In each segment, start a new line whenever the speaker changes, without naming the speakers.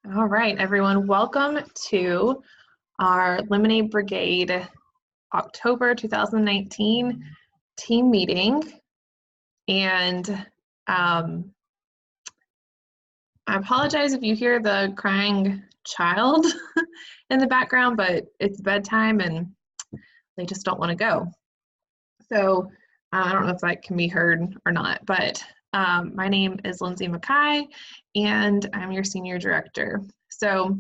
All right, everyone, welcome to our Lemonade Brigade October 2019 team meeting. And I apologize if you hear the crying child in the background, but it's bedtime and they just don't want to go. So I don't know if that can be heard or not, but my name is Lindsay Mackay and I'm your senior director. So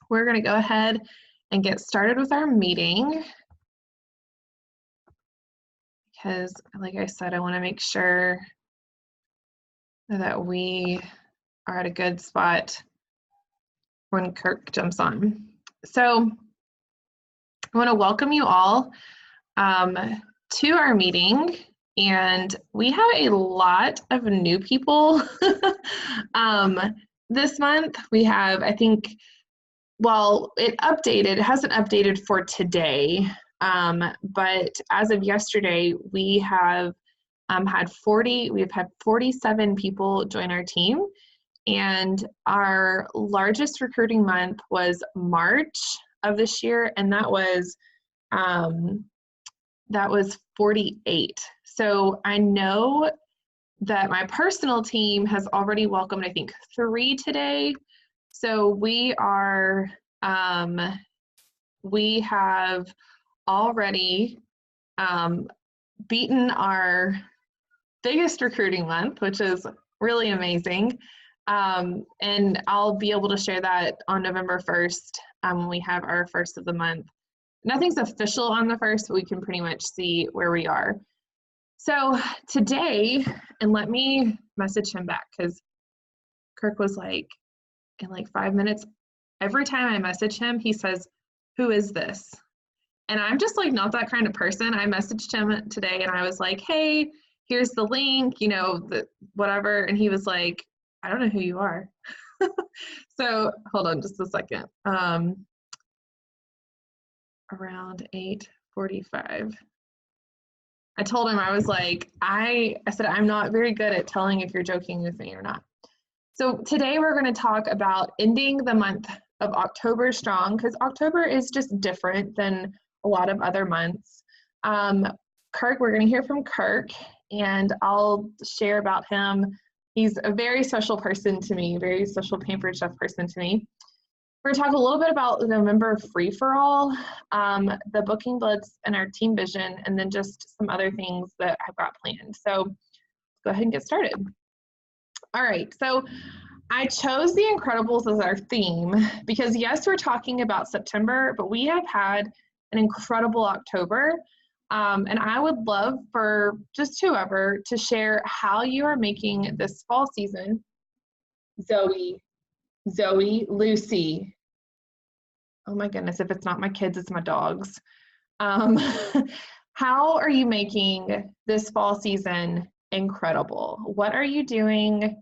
we're going to go ahead and get started with our meeting because, like I said, I want to make sure that we are at a good spot when Kirk jumps on. So I want to welcome you all to our meeting, and we have a lot of new people this month. We have, I think, well, it hasn't updated for today, but as of yesterday, we have had 47 people join our team, and our largest recruiting month was March of this year, and that was 48. So I know that my personal team has already welcomed, I think, 3 today. So we have already beaten our biggest recruiting month, which is really amazing. And I'll be able to share that on November 1st when we have our first of the month. Nothing's official on the 1st, but we can pretty much see where we are. So today, and let me message him back because Kirk was like, in like 5 minutes, every time I message him, he says, "Who is this?" And I'm just like not that kind of person. I messaged him today and I was like, "Hey, here's the link, whatever." And he was like, "I don't know who you are." So hold on just a second. Around 8:45. I told him, I was like, I said, "I'm not very good at telling if you're joking with me or not." So today we're going to talk about ending the month of October strong, because October is just different than a lot of other months. Kirk, we're going to hear from Kirk, and I'll share about him. He's a very special person to me, very special Pampered Chef person to me. We're going to talk a little bit about the November free-for-all, the booking blitz, and our team vision, and then just some other things that I've got planned. So let's go ahead and get started. All right, so I chose The Incredibles as our theme because, yes, we're talking about September, but we have had an incredible October. And I would love for just whoever to share how you are making this fall season. Zoe, Lucy. Oh my goodness, if it's not my kids, it's my dogs. How are you making this fall season incredible? What are you doing?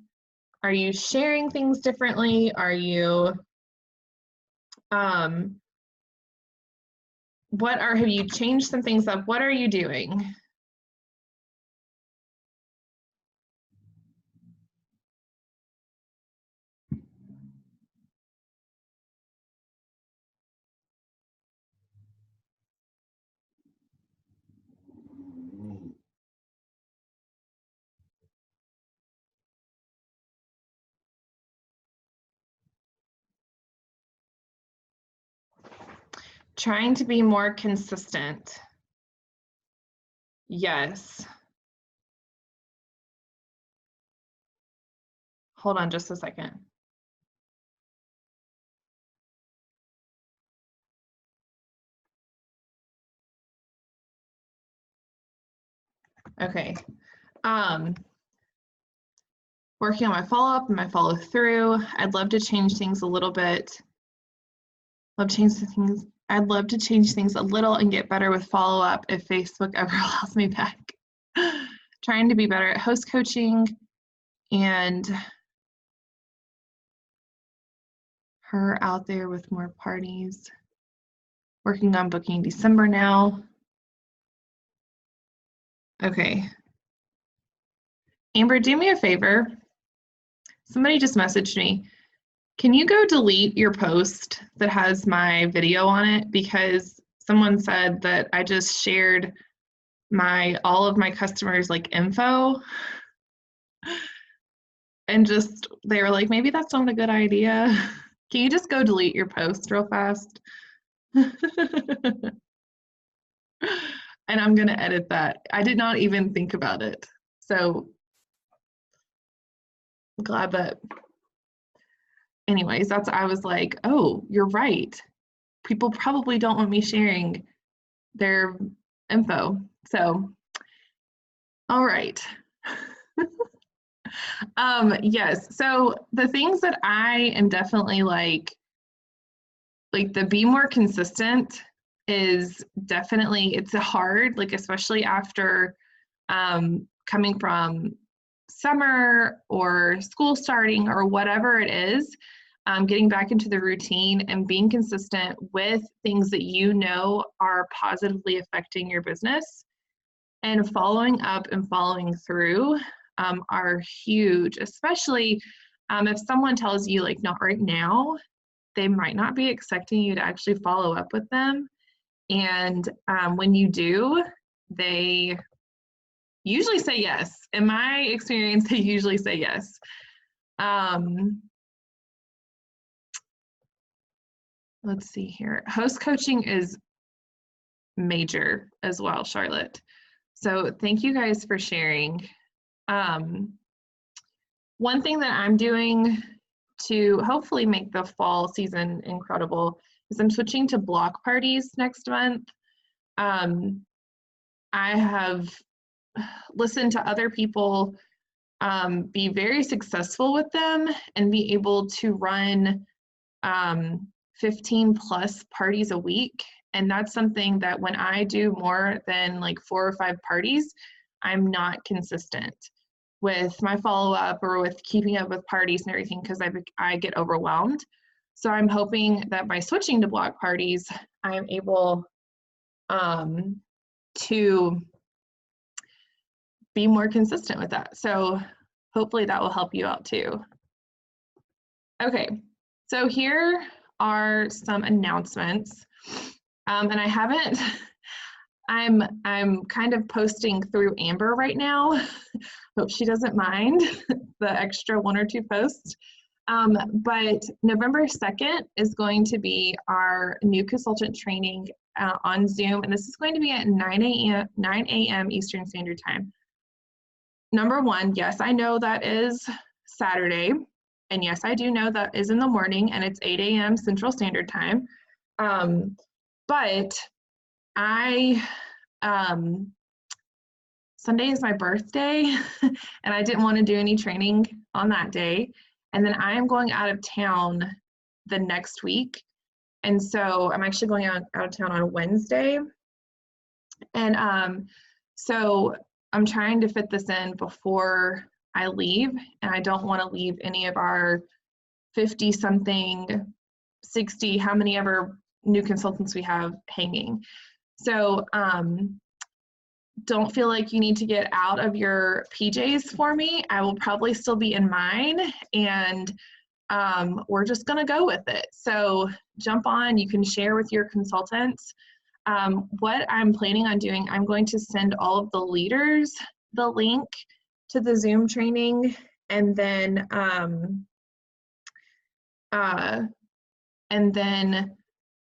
Are you sharing things differently? Are you, have you changed some things up? What are you doing? Trying to be more consistent. Yes. Hold on just a second. Okay. Working on my follow-up and my follow-through. I'd love to change things a little bit. I'd love to change things a little and get better with follow-up if Facebook ever allows me back. Trying to be better at host coaching and her out there with more parties. Working on booking December now. Okay. Amber, do me a favor. Somebody just messaged me. Can you go delete your post that has my video on it? Because someone said that I just shared all of my customers like info, and just they were like, maybe that's not a good idea. Can you just go delete your post real fast? And I'm gonna edit that. I did not even think about it. So I'm glad that, anyways, I was like, oh, you're right. People probably don't want me sharing their info. So, all right. Yes, so the things that I am definitely like the be more consistent is definitely, it's a hard, like especially after coming from summer or school starting or whatever it is, getting back into the routine and being consistent with things that you know are positively affecting your business, and following up and following through are huge, especially if someone tells you like not right now, they might not be expecting you to actually follow up with them. And when you do, they usually say yes. In my experience, they usually say yes. Let's see here. Host coaching is major as well, Charlotte. So thank you guys for sharing. One thing that I'm doing to hopefully make the fall season incredible is I'm switching to block parties next month. I have listened to other people be very successful with them and be able to run 15 plus parties a week. And that's something that when I do more than like 4 or 5 parties, I'm not consistent with my follow-up or with keeping up with parties and everything, because I get overwhelmed. So I'm hoping that by switching to block parties, I'm able to be more consistent with that. So hopefully that will help you out too. Okay, so here are some announcements. And I haven't, I'm kind of posting through Amber right now. Hope she doesn't mind the extra 1 or 2 posts. But November 2nd is going to be our new consultant training on Zoom, and this is going to be at 9 a.m. Eastern Standard Time. Number one, yes, I know that is Saturday, and yes, I do know that is in the morning, and it's 8 a.m. Central Standard Time. But Sunday is my birthday, and I didn't want to do any training on that day. And then I am going out of town the next week. And so I'm actually going out of town on Wednesday. And so I'm trying to fit this in before I leave. And I don't want to leave any of our 50 something, 60, how many ever new consultants we have hanging. So don't feel like you need to get out of your PJs for me. I will probably still be in mine, and we're just going to go with it. So jump on, you can share with your consultants. What I'm planning on doing, I'm going to send all of the leaders the link to the Zoom training, and then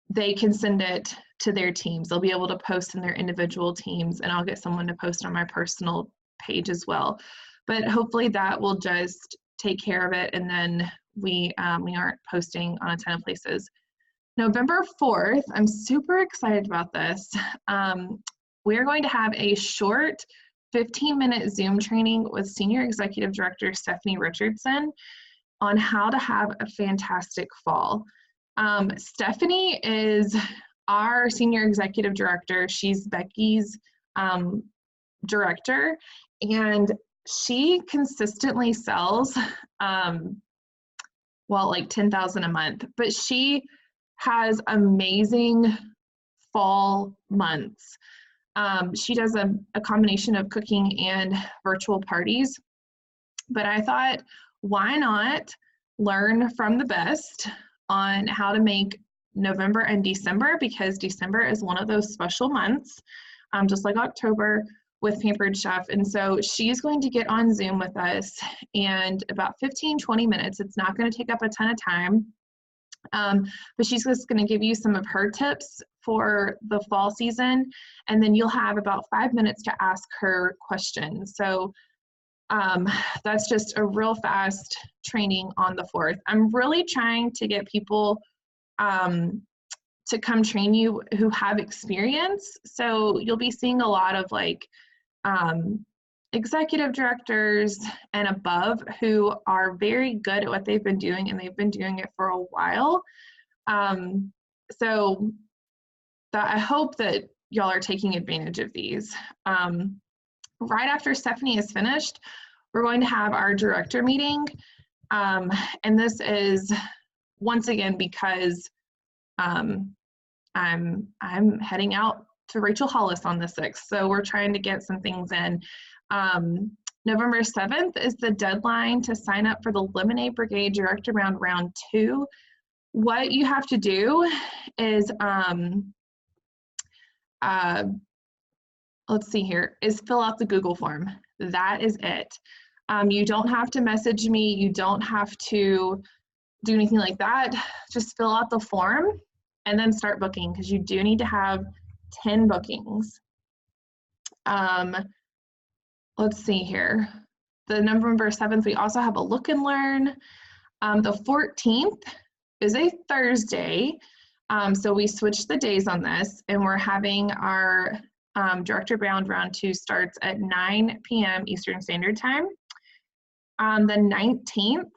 they can send it to their teams. They'll be able to post in their individual teams, and I'll get someone to post on my personal page as well. But hopefully that will just take care of it, and then we aren't posting on a ton of places. November 4th, I'm super excited about this. We're going to have a short 15-minute Zoom training with Senior Executive Director Stephanie Richardson on how to have a fantastic fall. Stephanie is our Senior Executive Director. She's Becky's director, and she consistently sells, like 10,000 a month, but she has amazing fall months. She does a combination of cooking and virtual parties, but I thought, why not learn from the best on how to make November and December, because December is one of those special months, just like October with Pampered Chef. And so she's going to get on Zoom with us, and about 15-20 minutes. It's not going to take up a ton of time, but she's just going to give you some of her tips for the fall season, and then you'll have about 5 minutes to ask her questions. So that's just a real fast training on the 4th. I'm really trying to get people to come train you who have experience. So you'll be seeing a lot of like executive directors and above who are very good at what they've been doing, and they've been doing it for a while. So that I hope that y'all are taking advantage of these. Right after Stephanie is finished, we're going to have our director meeting. And this is once again because I'm heading out to Rachel Hollis on the 6th. So we're trying to get some things in. November 7th is the deadline to sign up for the Lemonade Brigade Director Round 2. What you have to do is, let's see here, is fill out the Google form. That is it. You don't have to message me. You don't have to do anything like that. Just fill out the form and then start booking, because you do need to have 10 bookings. Let's see here. The November 7th, we also have a look and learn. The 14th is a Thursday. So we switched the days on this, and we're having our Director Bound Round 2 starts at 9 p.m. Eastern Standard Time. On the 19th,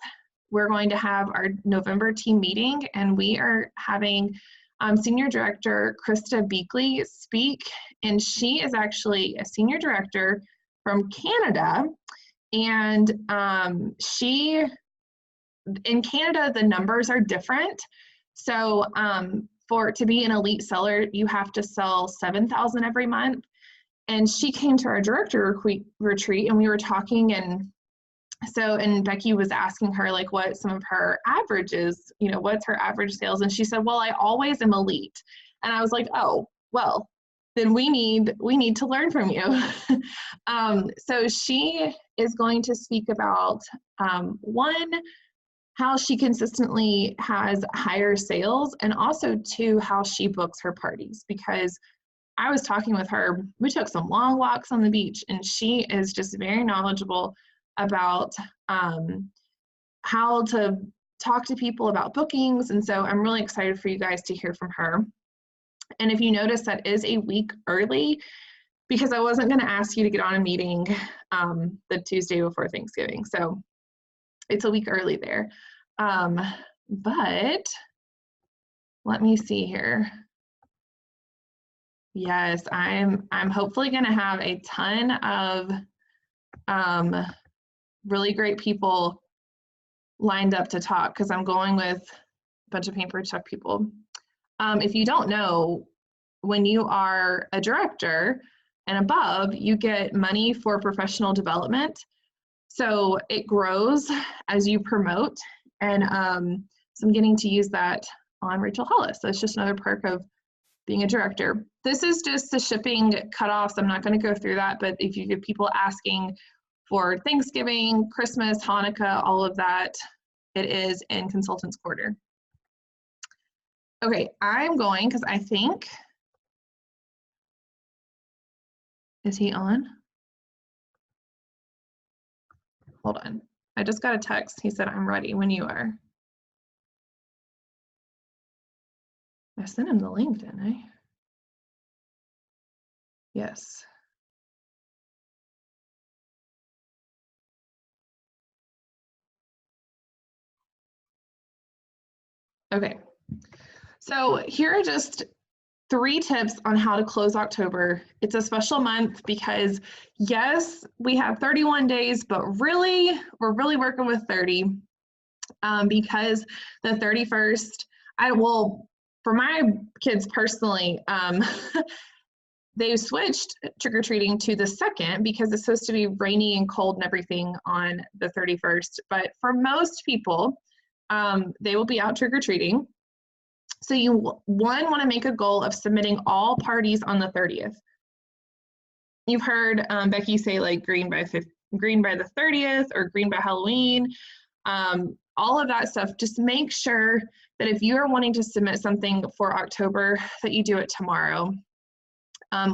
we're going to have our November team meeting, and we are having Senior Director Krista Beakley speak, and she is actually a Senior Director from Canada, and in Canada, the numbers are different. So to be an elite seller, you have to sell 7,000 every month. And she came to our director retreat, and we were talking, and Becky was asking her like what some of her averages, what's her average sales? And she said, well, I always am elite. And I was like, oh, well, then we need to learn from you. So she is going to speak about one, how she consistently has higher sales, and also two, how she books her parties. Because I was talking with her, we took some long walks on the beach, and she is just very knowledgeable about how to talk to people about bookings. And so I'm really excited for you guys to hear from her. And if you notice, that is a week early, because I wasn't going to ask you to get on a meeting the Tuesday before Thanksgiving. So it's a week early there. But let me see here. Yes, I'm hopefully going to have a ton of really great people lined up to talk, because I'm going with a bunch of Pampered Chef people. If you don't know, when you are a director and above, you get money for professional development. So it grows as you promote, and so I'm getting to use that on Rachel Hollis. So it's just another perk of being a director. This is just the shipping cutoffs. I'm not going to go through that, but if you get people asking for Thanksgiving, Christmas, Hanukkah, all of that, it is in Consultants Quarter. Okay, I'm going, because I think, is he on? Hold on. I just got a text. He said, I'm ready when you are. I sent him the link, didn't I? Yes. Okay. So here are just 3 tips on how to close October. It's a special month because, yes, we have 31 days, but really, we're really working with 30 because the 31st, for my kids personally, they switched trick-or-treating to the 2nd because it's supposed to be rainy and cold and everything on the 31st. But for most people, they will be out trick-or-treating. So you, one, want to make a goal of submitting all parties on the 30th. You've heard Becky say like green by the 30th or green by Halloween. All of that stuff, just make sure that if you are wanting to submit something for October, that you do it tomorrow.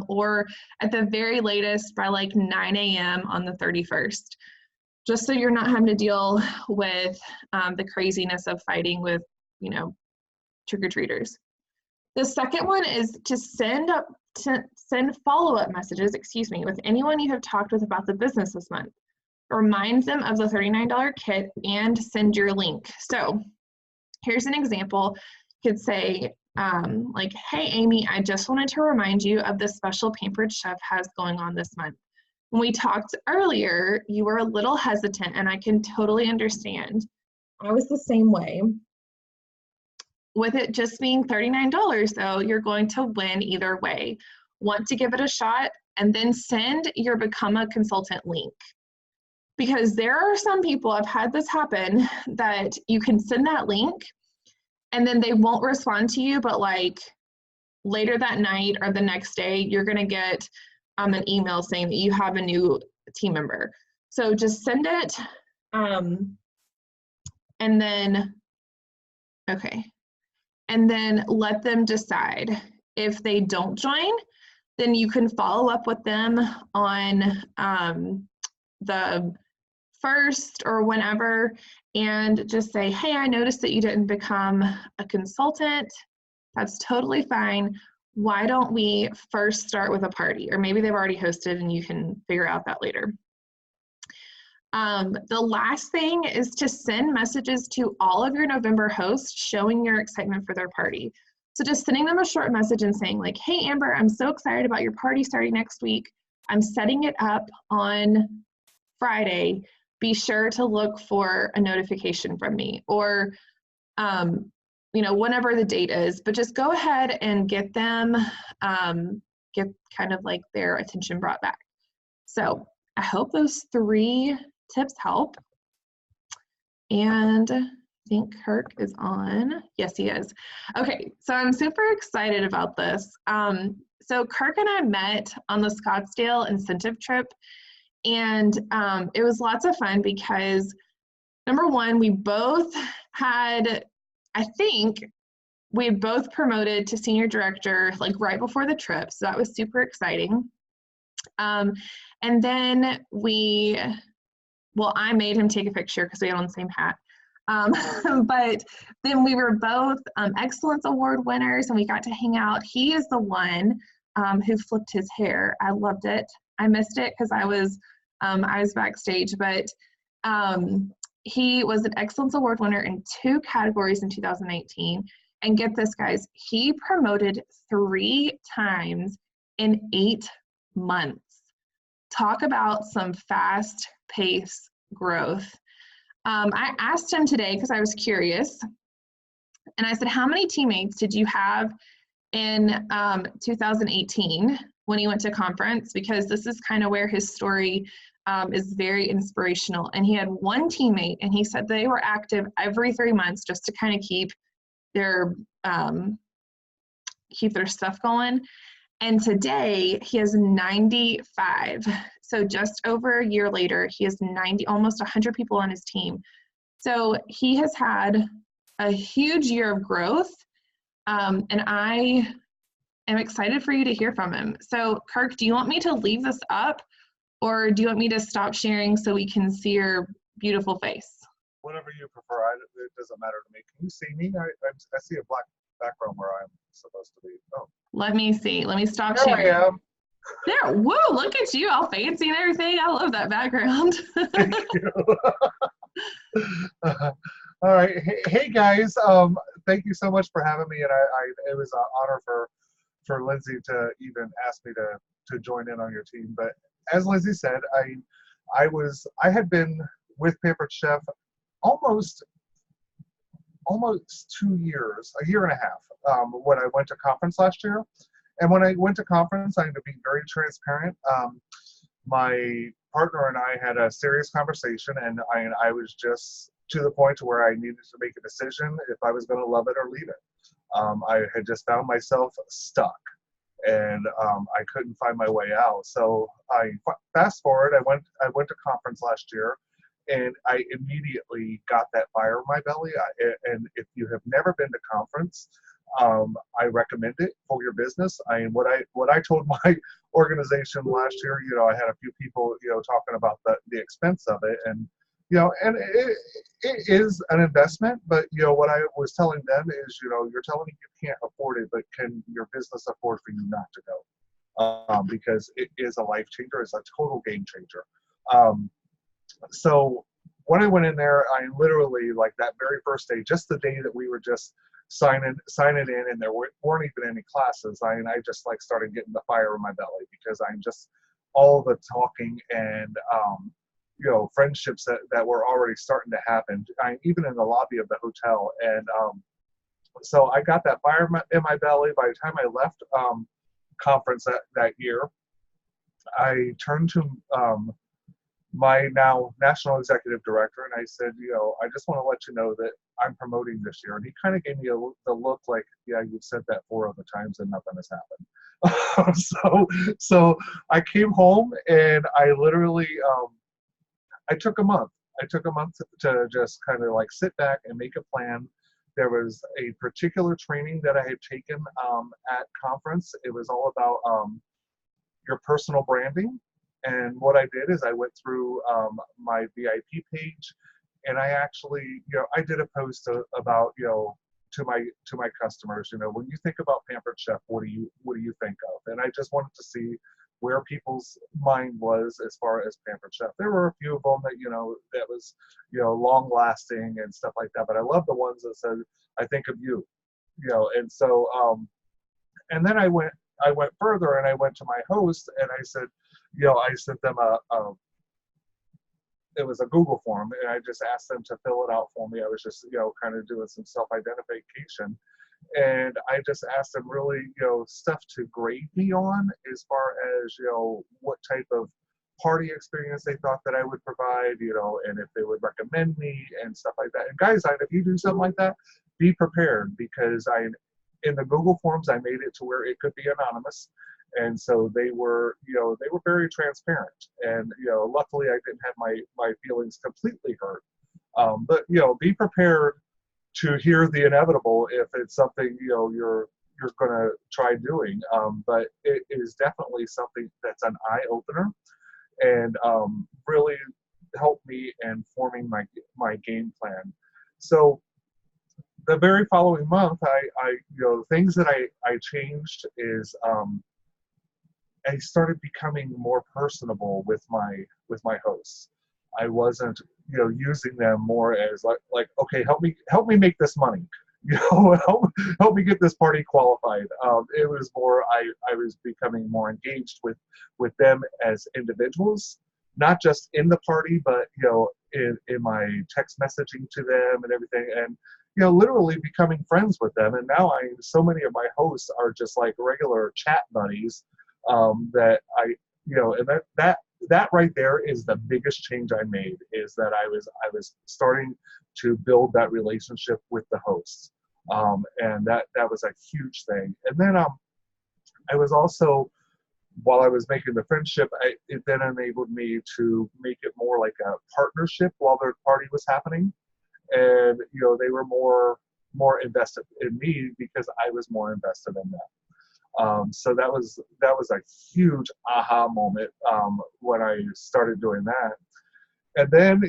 Or at the very latest by like 9 a.m. on the 31st, just so you're not having to deal with the craziness of fighting with, you know, trick-or-treaters. The second one is to send follow-up messages, with anyone you have talked with about the business this month. Remind them of the $39 kit and send your link. So here's an example. You could say, like, hey, Amy, I just wanted to remind you of the special Pampered Chef has going on this month. When we talked earlier, you were a little hesitant, and I can totally understand. I was the same way. With it just being $39, though, you're going to win either way. Want to give it a shot, and then send your Become a Consultant link. Because there are some people, I've had this happen, that you can send that link, and then they won't respond to you, but like later that night or the next day, you're gonna get an email saying that you have a new team member. So just send it, and then, okay. And then let them decide. If they don't join, then you can follow up with them on the 1st or whenever, and just say, hey, I noticed that you didn't become a consultant. That's totally fine. Why don't we first start with a party? Or maybe they've already hosted and you can figure out that later. The last thing is to send messages to all of your November hosts showing your excitement for their party. So just sending them a short message and saying like, hey, Amber, I'm so excited about your party starting next week. I'm setting it up on Friday. Be sure to look for a notification from me, or, you know, whenever the date is, but just go ahead and get them, get kind of like their attention brought back. So I hope those 3 tips help. And I think Kirk is on. Yes, he is. Okay, so I'm super excited about this. So Kirk and I met on the Scottsdale incentive trip, and it was lots of fun because, number one, we both had, I think, we had both promoted to senior director like right before the trip, so that was super exciting. And then I made him take a picture because we had on the same hat. But then we were both Excellence Award winners, and we got to hang out. He is the one who flipped his hair. I loved it. I missed it because I was backstage, but he was an Excellence Award winner in 2 categories in 2019. And get this, guys, he promoted 3 times in 8 months. Talk about some fast-paced growth. I asked him today because I was curious, and I said, how many teammates did you have in 2018 when he went to conference? Because this is kind of where his story is very inspirational. And he had 1 teammate, and he said they were active every 3 months just to kind of keep their stuff going. And today he has 95. So just over a year later, he has 90, almost 100 people on his team. So he has had a huge year of growth. And I am excited for you to hear from him. So Kirk, do you want me to leave this up, or do you want me to stop sharing so we can see your beautiful face?
Whatever you prefer. It doesn't matter to me. Can you see me? I see a black background where I'm supposed to be. Oh.
Let me see. Let me stop
There
sharing.
I am.
There. Whoa, look at you, all fancy and everything. I love that background.
Thank you. All right. Hey guys. Thank you so much for having me. And it was an honor for Lindsay to even ask me to join in on your team. But as Lindsay said, I had been with Pampered Chef almost 2 years, a year and a half, when I went to conference last year. And when I went to conference, I'm going to be very transparent. My partner and I had a serious conversation, and I was just to the point where I needed to make a decision if I was going to love it or leave it. I had just found myself stuck, and I couldn't find my way out. So fast forward. I went to conference last year, and I immediately got that fire in my belly. And if you have never been to conference, I recommend it for your business. What I told my organization last year, I had a few people, talking about the expense of it, and and it is an investment, but what I was telling them is, you're telling me you can't afford it, but can your business afford for you not to go? Because it is a life changer, it's a total game changer. So when I went in there, I literally, like, that very first day, just the day that we were just signing in, and there weren't even any classes, I just like started getting the fire in my belly, because I'm just all the talking and friendships that were already starting to happen, even in the lobby of the hotel. And so I got that fire in my belly. By the time I left conference that year, I turned to my now national executive director, and I said, I just want to let you know that I'm promoting this year. And he kind of gave me the look like, yeah, you've said that 4 other times and nothing has happened. So I came home, and I literally, I took a month. I took a month to just kind of like sit back and make a plan. There was a particular training that I had taken at conference. It was all about your personal branding. And what I did is I went through my VIP page, and I actually, I did a post about, to my customers, when you think about Pampered Chef, what do you think of? And I just wanted to see where people's mind was as far as Pampered Chef. There were a few of them that, that was, long lasting and stuff like that. But I love the ones that said, I think of you, and so, and then I went further, and I went to my host, and I said, I sent them it was a Google form, and I just asked them to fill it out for me. I was just, kind of doing some self-identification. And I just asked them really, stuff to grade me on, as far as, what type of party experience they thought that I would provide, and if they would recommend me and stuff like that. And guys, if you do something like that, be prepared, because in the Google Forms, I made it to where it could be anonymous. And so they were very transparent. And, luckily I didn't have my feelings completely hurt. But, be prepared to hear the inevitable if it's something, you're going to try doing. But it is definitely something that's an eye opener, and really helped me in forming my game plan. So the very following month, things that I changed is, I started becoming more personable with my hosts. I wasn't, using them more as like, okay, help me make this money, help me get this party qualified. It was more, I was becoming more engaged with them as individuals, not just in the party, but in my text messaging to them and everything, and literally becoming friends with them. And now so many of my hosts are just like regular chat buddies. That and that right there is the biggest change I made, is that I was starting to build that relationship with the hosts, and that was a huge thing. And then I was also, while I was making the friendship, it then enabled me to make it more like a partnership while the party was happening, and they were more invested in me because I was more invested in them. So that was a huge aha moment when I started doing that. And then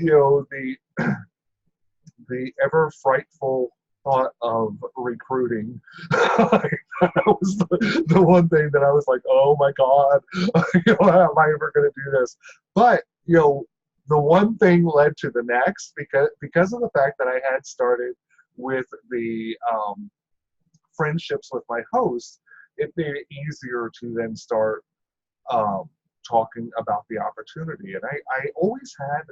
the ever frightful thought of recruiting. That was the one thing that I was like, oh my God, how am I ever going to do this? But the one thing led to the next, because of the fact that I had started with the friendships with my hosts. It made it easier to then start talking about the opportunity. And I always had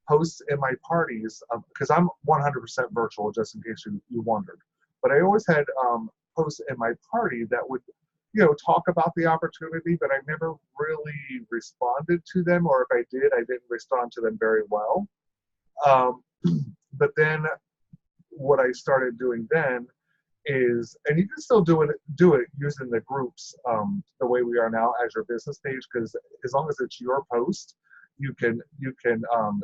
hosts in my parties, because I'm 100% virtual, just in case you wondered. But I always had hosts in my party that would, talk about the opportunity, but I never really responded to them, or if I did, I didn't respond to them very well. But then what I started doing then is, and you can still do it using the groups the way we are now as your business page, because as long as it's your post, you can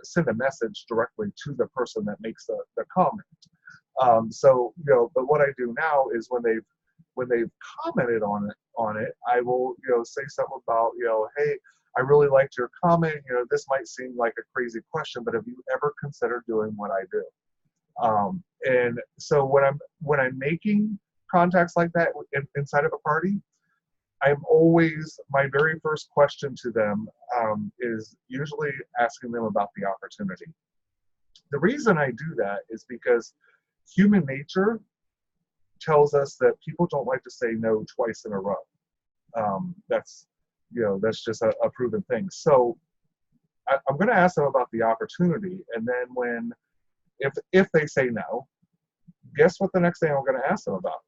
send a message directly to the person that makes the comment. So but what I do now is when they've commented on it, I will say something about hey, I really liked your comment. This might seem like a crazy question, but have you ever considered doing what I do? And so when I'm making contacts like that inside of a party, I'm always, my very first question to them is usually asking them about the opportunity. The reason I do that is because human nature tells us that people don't like to say no twice in a row. That's just a proven thing. So I'm going to ask them about the opportunity, and then if they say no, guess what the next thing I'm going to ask them about?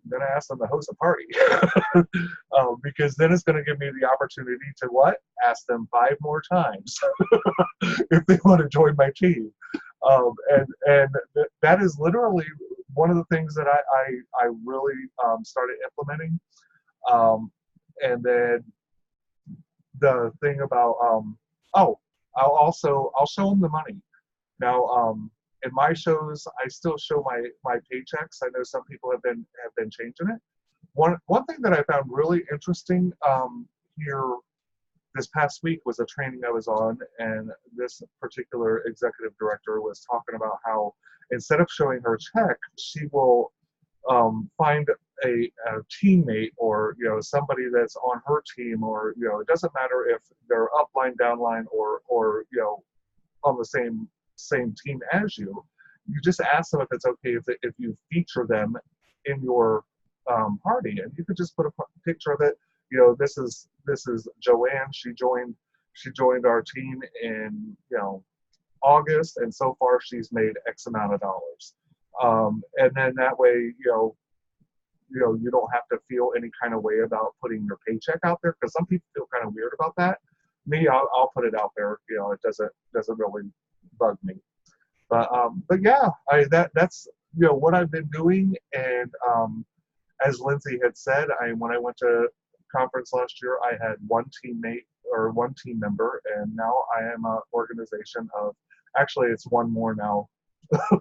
I'm going to ask them to host a party. Because then it's going to give me the opportunity to what? Ask them 5 more times if they want to join my team. And that is literally one of the things that I really started implementing. And then the thing about, I'll show them the money. Now, in my shows, I still show my paychecks. I know some people have been changing it. One thing that I found really interesting here this past week was a training I was on, and this particular executive director was talking about how instead of showing her check, she will find a teammate or somebody that's on her team, or it doesn't matter if they're upline, downline, or on the same team as you. You just ask them if it's okay if you feature them in your party, and you could just put a picture of it. This is Joanne. She joined our team in August, and so far she's made X amount of dollars. And then that way you don't have to feel any kind of way about putting your paycheck out there, because some people feel kind of weird about that. Me, I'll put it out there. It doesn't really bug me. But yeah, that's what I've been doing. And as Lindsay had said, when I went to conference last year, I had one teammate or one team member, and now I am an organization of, actually it's one more now,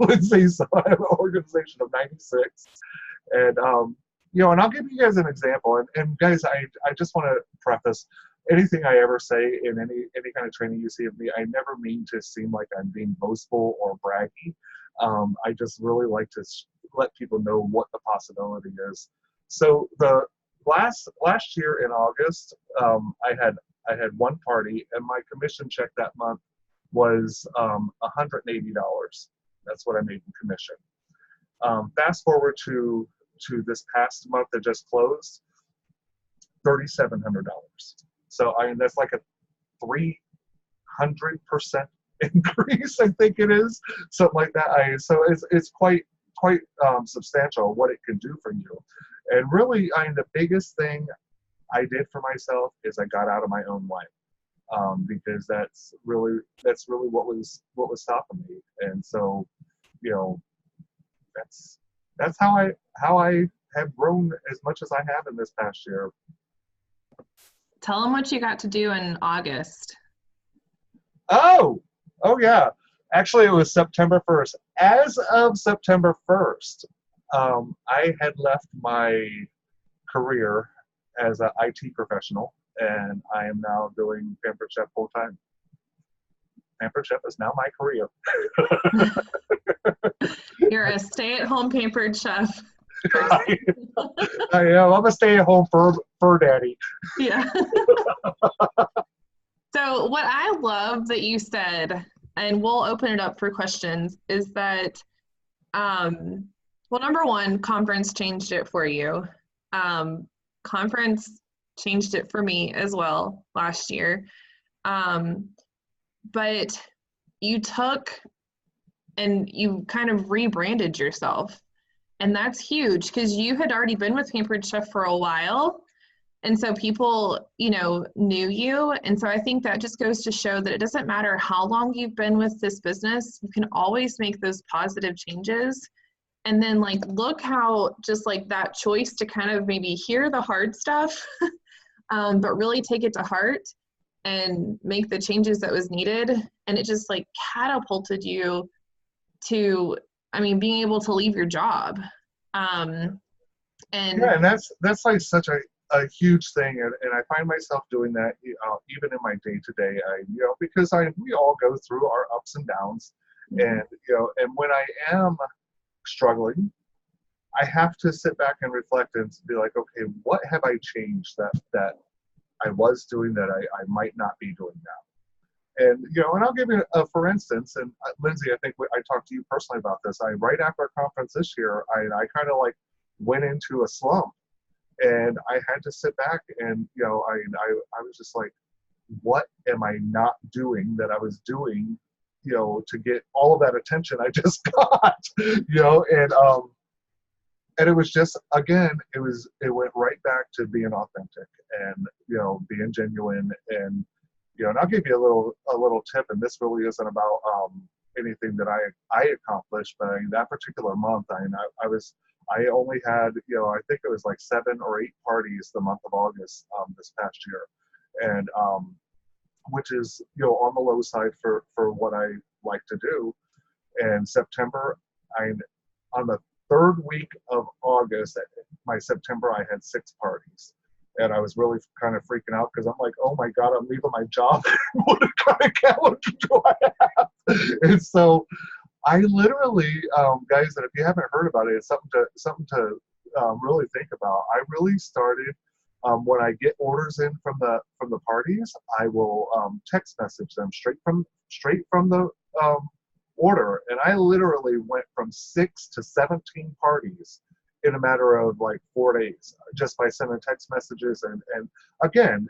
Lindsay, so I have an organization of 96. And and I'll give you guys an example. And guys, I just want to preface, anything I ever say in any kind of training you see of me, I never mean to seem like I'm being boastful or braggy. I just really like to let people know what the possibility is. So the last year in August, I had one party, and my commission check that month was $180. That's what I made in commission. Fast forward to this past month that just closed, $3,700. So that's like a 300% increase, I think it is, something like that. So it's quite substantial what it can do for you. And really, the biggest thing I did for myself is I got out of my own way, because that's really what was stopping me. And so, that's how I have grown as much as I have in this past year.
Tell them what you got to do in August.
Oh yeah. Actually, it was September 1st. As of September 1st, I had left my career as an IT professional, and I am now doing Pampered Chef full time. Pampered Chef is now my career.
You're a stay-at-home Pampered Chef.
I am. I'm a stay-at-home fur daddy.
Yeah. So what I love that you said, and we'll open it up for questions, is that, well, number one, conference changed it for you. Conference changed it for me as well last year. But you took and you kind of rebranded yourself. And that's huge, because you had already been with Pampered Chef for a while, And so people, knew you. And so I think that just goes to show that it doesn't matter how long you've been with this business, you can always make those positive changes. And then look how just that choice to kind of maybe hear the hard stuff, but really take it to heart and make the changes that was needed. And it just catapulted you to, being able to leave your job. And
that's like such a huge thing, and I find myself doing that even in my day-to-day. Because we all go through our ups and downs, and and when I am struggling, I have to sit back and reflect and be like, okay, what have I changed that I was doing that I might not be doing now? And and I'll give you for instance, and Lindsay, I think I talked to you personally about this. Right after our conference this year, I kind of went into a slump, and I had to sit back and I was just like, what am I not doing that I was doing to get all of that attention I just got, and it was just, again, it went right back to being authentic and being genuine, and and I'll give you a little tip, and this really isn't about anything that I accomplished, but that particular month, I only had, I think it was 7 or 8 parties the month of August this past year, and which is on the low side for what I like to do. And September, on the 3rd week of August, my September, I had 6 parties. And I was really kind of freaking out because I'm like, oh my God, I'm leaving my job. What kind of calendar do I have? And so I literally, guys, and if you haven't heard about it, it's something to really think about. I really started when I get orders in from the parties, I will text message them straight from the order, and I literally went from 6 to 17 parties in a matter of 4 days, just by sending text messages and again,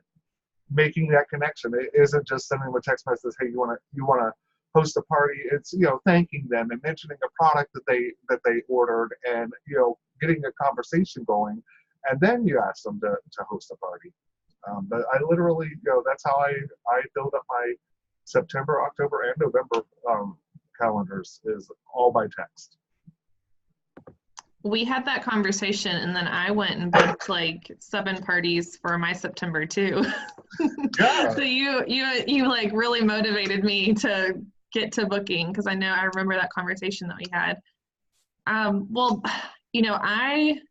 making that connection. It isn't just sending them a text message, hey, you wanna host a party. It's thanking them and mentioning a product that they ordered, and getting a conversation going, and then you ask them to host a party. But I literally that's how I build up my September, October, and November calendars, is all by text.
We had that conversation, and then I went and booked 7 parties for my September too.
Yeah.
So you really motivated me to get to booking, because I remember that conversation that we had. Well, I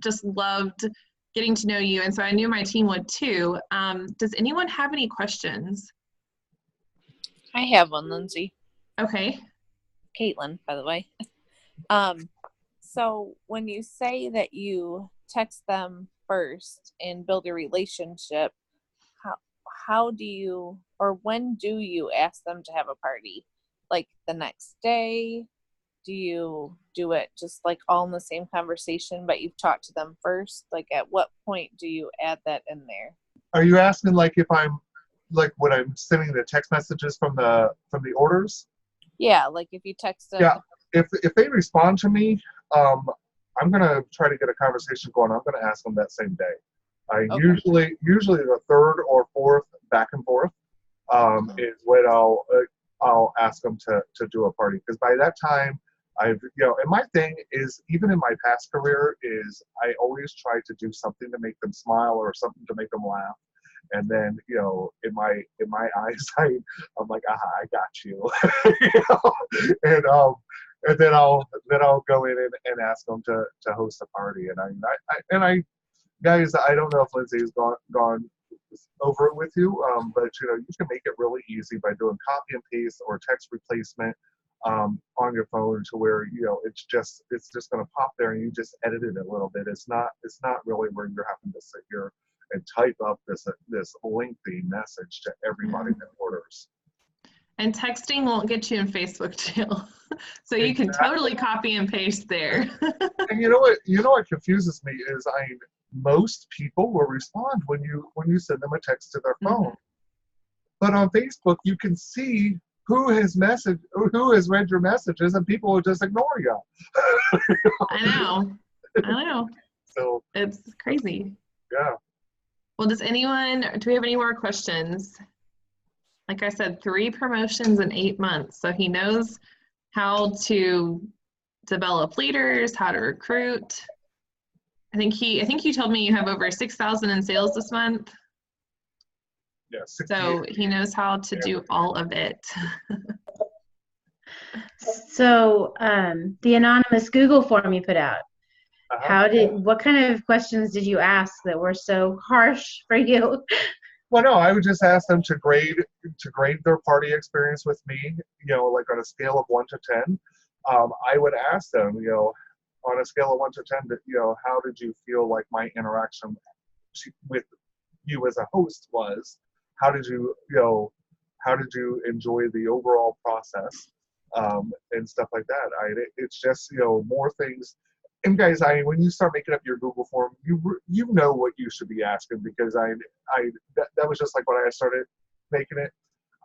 just loved getting to know you, and so I knew my team would too. Does anyone have any questions?
I have one, Lindsay.
Okay.
Caitlin, by the way. So when you say that you text them first and build a relationship, how do you, or when do you ask them to have a party? The next day? Do you do it just all in the same conversation, but you've talked to them first? At what point do you add that in there?
Are you asking if I'm when I'm sending the text messages from the orders?
Yeah, if you text them.
Yeah, if they respond to me, I'm gonna try to get a conversation going. I'm gonna ask them that same day. Okay. Usually the 3rd or 4th back and forth is when I'll ask them to do a party, because by that time and my thing is, even in my past career, is I always try to do something to make them smile or something to make them laugh. And then, in my eyes, I'm like, aha, I got you. And then I'll go in and ask them to host a party. And I guys, I don't know if Lindsay has gone over it with you, but you can make it really easy by doing copy and paste or text replacement on your phone, to where it's just going to pop there, and you just edit it a little bit. It's not really where you're having to sit here and type up this lengthy message to everybody that orders.
And texting won't get you in Facebook jail. So you can totally copy and paste there.
And you know what confuses me is most people will respond when you send them a text to their phone. Mm-hmm. But on Facebook you can see who has read your messages, and people will just ignore you.
I know. So it's crazy.
Yeah.
Well, do we have any more questions? Like I said, 3 promotions in 8 months. So he knows how to develop leaders, how to recruit. I think you told me you have over 6,000 in sales this month.
Yeah,
So he knows how to do all of it.
So the anonymous Google form you put out, what kind of questions did you ask that were so harsh for you?
Well, no, I would just ask them to grade their party experience with me, like on a scale of 1 to 10. I would ask them, on a scale of 1 to 10, how did you feel like my interaction with you as a host was? How did you enjoy the overall process, and stuff like that? It's just, more things. And guys, when you start making up your Google form, you know what you should be asking, because that was just like when I started making it.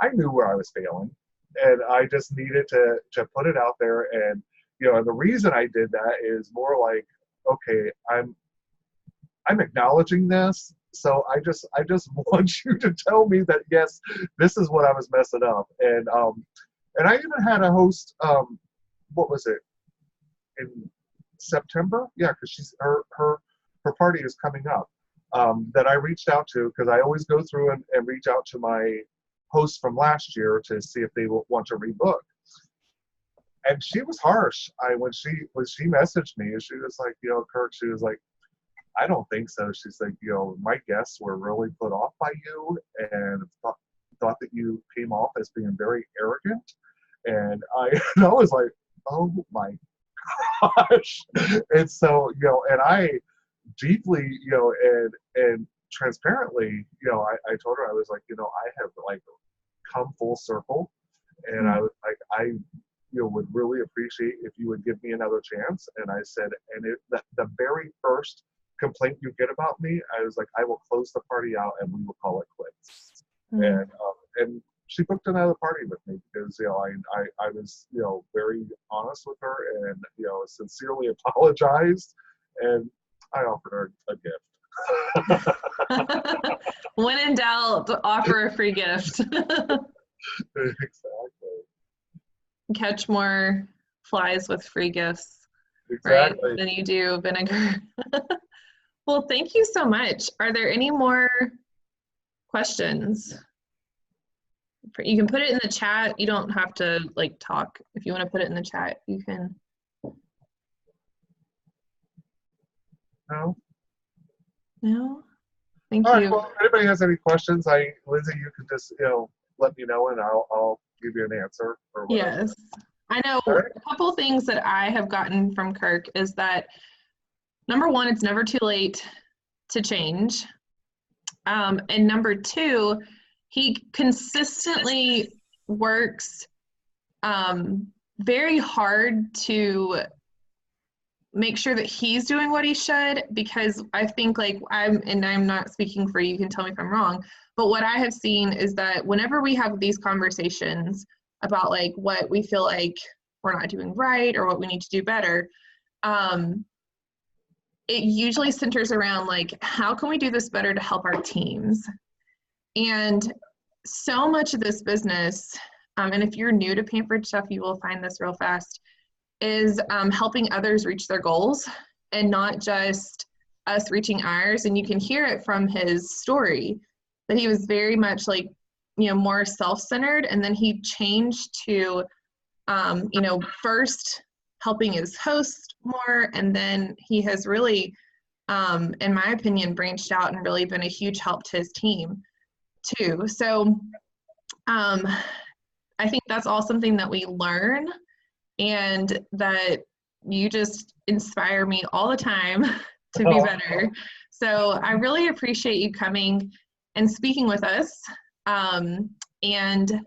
I knew where I was failing, and I just needed to put it out there. And and the reason I did that is more like, okay, I'm acknowledging this, so I just want you to tell me that yes, this is what I was messing up. And I even had a host. What was it in September? Yeah, because her party is coming up. That I reached out to, because I always go through and reach out to my hosts from last year to see if they want to rebook. And she was harsh. When she messaged me, she was like, Kirk, she was like, I don't think so. She's like, my guests were really put off by you and thought that you came off as being very arrogant. And I was like, oh my gosh. And so, and I deeply, and transparently, I told her, I was like, I have like come full circle. And I was like, I would really appreciate if you would give me another chance. And I said, and the very first complaint you get about me, I was like, I will close the party out and we will call it quits. And she booked another party with me, because I was very honest with her, and sincerely apologized, and I offered her a gift.
When in doubt, offer a free gift.
Exactly.
Catch more flies with free gifts,
exactly.
Right, than you do vinegar. Well, thank you so much. Are there any more questions? You can put it in the chat. You don't have to talk. If you want to put it in the chat, you can.
No.
No? Thank
All
you.
right, well, if anybody has any questions, Lindsay, you can just, let me know, and I'll give you an answer or whatever.
Yes. I know
Right.
A couple things that I have gotten from Kirk is that, number one, it's never too late to change. And number two, he consistently works very hard to make sure that he's doing what he should, because I think I'm not speaking for you, you can tell me if I'm wrong, but what I have seen is that whenever we have these conversations about what we feel like we're not doing right or what we need to do better, it usually centers around how can we do this better to help our teams? And so much of this business, and if you're new to Pampered Chef, you will find this real fast, is helping others reach their goals, and not just us reaching ours. And you can hear it from his story that he was very much more self-centered, and then he changed to first helping his host more, and then he has really in my opinion branched out and really been a huge help to his team too. So I think that's all something that we learn, and that you just inspire me all the time to be better. So I really appreciate you coming and speaking with us. And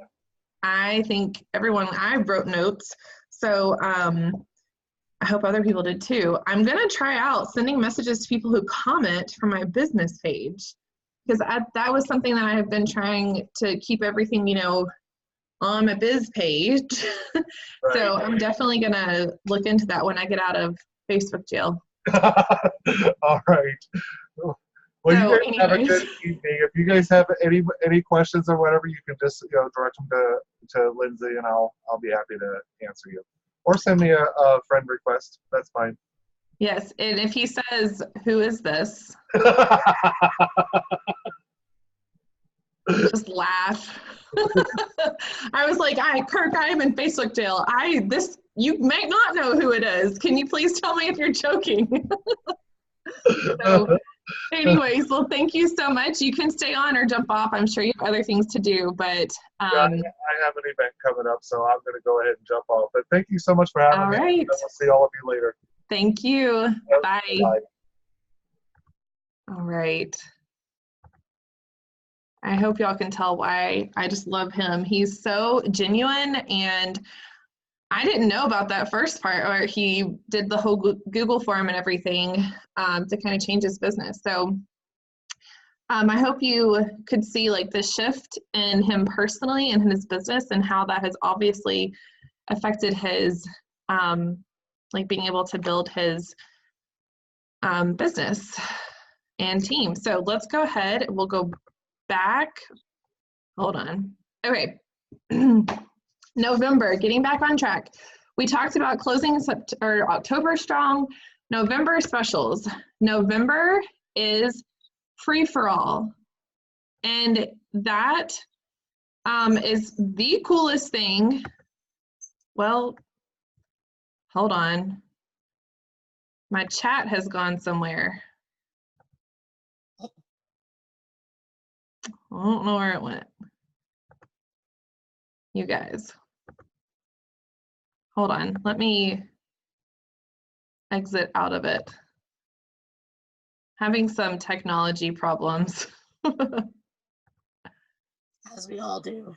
I think I wrote notes, so I hope other people did too. I'm gonna try out sending messages to people who comment from my business page, because that was something that I have been trying to keep everything, on my biz page. Right. So I'm definitely gonna look into that when I get out of Facebook jail.
All right. Well,
So
you guys have a
anyways.
good evening. If you guys have any questions or whatever, you can just direct them to Lindsay, and I'll be happy to answer you. Or send me a friend request. That's fine.
Yes, and if he says, "Who is this?" Just laugh. I was like, Kirk, I am in Facebook jail. You might not know who it is. Can you please tell me if you're joking? So anyways, well, thank you so much. You can stay on or jump off. I'm sure you have other things to do, but
yeah, I have an event coming up, so I'm going to go ahead and jump off. But thank you so much for having me.
All right.
We'll see all of you later.
Thank you. Bye.
Bye.
All right. I hope y'all can tell why I just love him. He's so genuine, and I didn't know about that first part where he did the whole Google form and everything to kind of change his business. So I hope you could see like the shift in him personally and his business and how that has obviously affected his like being able to build his business and team. So let's go ahead. We'll go back. Hold on. Okay. November, getting back on track. We talked about closing October strong, November specials. November is free for all. And that is the coolest thing. Well, hold on. My chat has gone somewhere. I don't know where it went. You guys. Hold on. Let me exit out of it. Having some technology problems.
As we all do.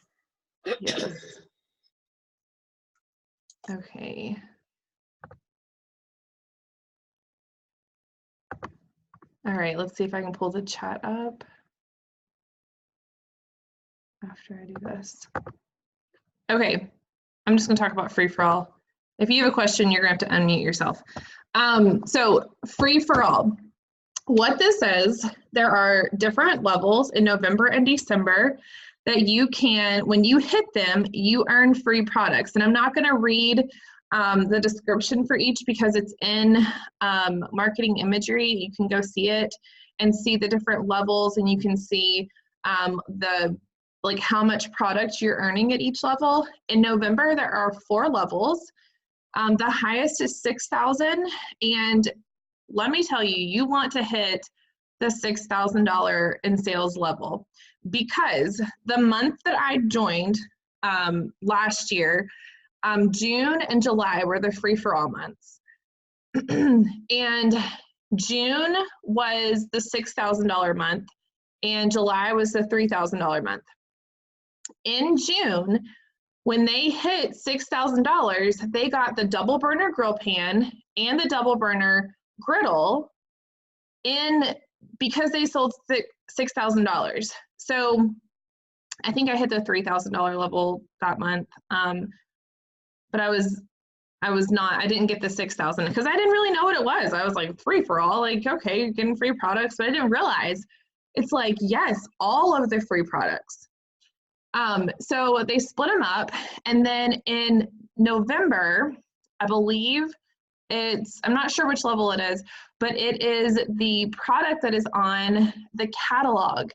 Yes. Okay. All right, let's see if I can pull the chat up after I do this. Okay, I'm just gonna talk about free for all. If you have a question, you're gonna have to unmute yourself. So free for all. What this is, there are different levels in November and December that you can, when you hit them, you earn free products. And I'm not gonna read the description for each because it's in marketing imagery. You can go see it and see the different levels, and you can see like how much product you're earning at each level. In November, there are 4 levels. The highest is 6,000, and let me tell you, you want to hit the $6,000 in sales level, because the month that I joined last year, June and July were the free-for-all months. And June was the $6,000 month, and July was the $3,000 month. In June, when they hit $6,000, they got the double burner grill pan and the double burner griddle because they sold $6,000. So I think I hit the $3,000 level that month. But I didn't get the 6,000 because I didn't really know what it was. I was like, free for all, like, okay, you're getting free products, but I didn't realize it's like, yes, all of the free products. So they split them up, and then in November, I believe I'm not sure which level it is, but it is the product that is on the catalog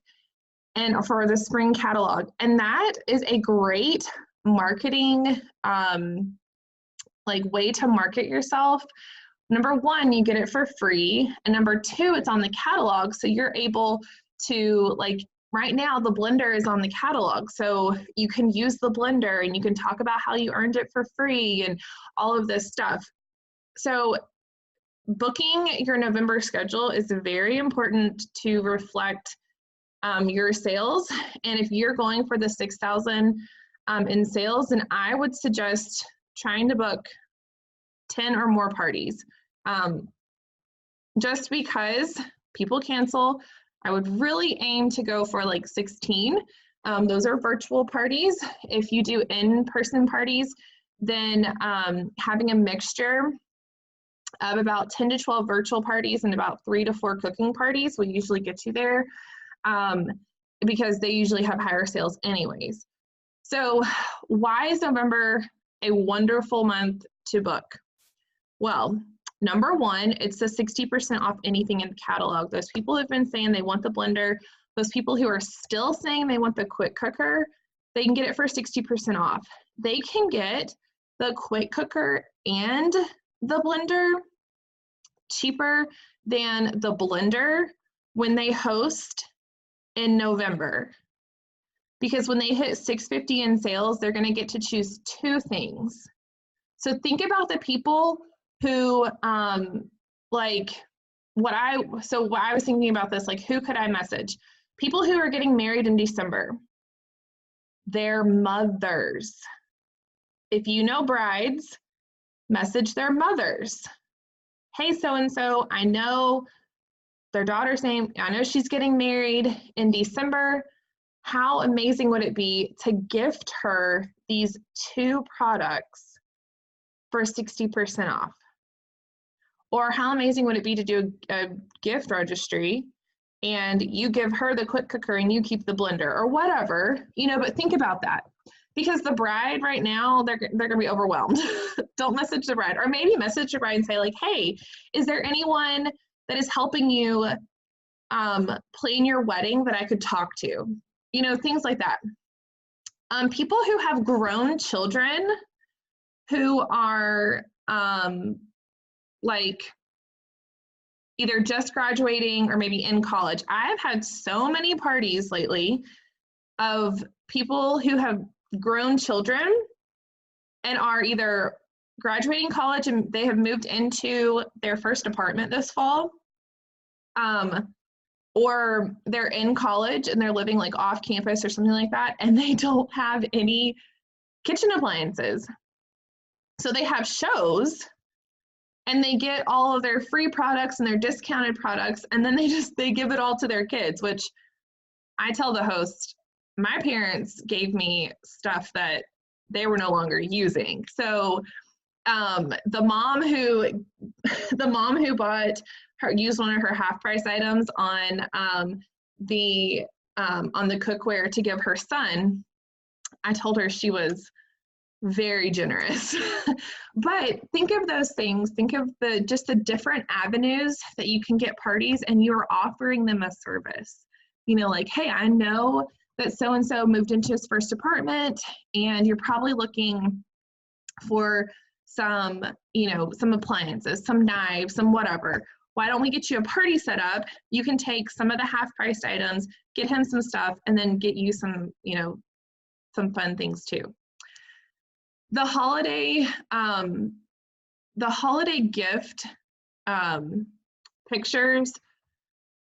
and for the spring catalog. And that is a great marketing like way to market yourself. Number 1, you get it for free, and number 2, it's on the catalog, so you're able to, like, right now the blender is on the catalog, so you can use the blender and you can talk about how you earned it for free and all of this stuff. So booking your November schedule is very important to reflect your sales. And if you're going for the 6,000 in sales, then I would suggest trying to book 10 or more parties. Just because people cancel, I would really aim to go for like 16. Those are virtual parties. If you do in-person parties, then having a mixture of about 10 to 12 virtual parties and about 3 to 4 cooking parties. We usually get you there because they usually have higher sales anyways. So why is November a wonderful month to book? Well, number one, it's a 60% off anything in the catalog. Those people who've been saying they want the blender, those people who are still saying they want the quick cooker, they can get it for 60% off. They can get the quick cooker and the blender cheaper than the blender when they host in November. Because when they hit $650 in sales, they're going to get to choose 2 things. So think about the people who like what I was thinking about this, like who could I message? People who are getting married in December, their mothers. If you know brides, message their mothers. Hey, so-and-so, I know their daughter's name, I know she's getting married in December. How amazing would it be to gift her these 2 products for 60% off? Or how amazing would it be to do a gift registry and you give her the quick cooker and you keep the blender or whatever, you know, but think about that. Because the bride right now, they're gonna be overwhelmed. Don't message the bride, or maybe message the bride and say like, hey, is there anyone that is helping you plan your wedding that I could talk to? You know, things like that. People who have grown children who are like either just graduating or maybe in college. I've had so many parties lately of people who have grown children and are either graduating college and they have moved into their first apartment this fall, or they're in college and they're living like off campus or something like that, and they don't have any kitchen appliances. So they have shows and they get all of their free products and their discounted products, and then they give it all to their kids, which I tell the host, my parents gave me stuff that they were no longer using. So the mom who bought her, used one of her half price items on the cookware to give her son, I told her she was very generous. But think of those things. Think of just the different avenues that you can get parties, and you're offering them a service. You know, like, hey, I know that so-and-so moved into his first apartment and you're probably looking for some, you know, some appliances, some knives, some whatever. Why don't we get you a party set up? You can take some of the half-priced items, get him some stuff, and then get you some, you know, some fun things too. The holiday gift pictures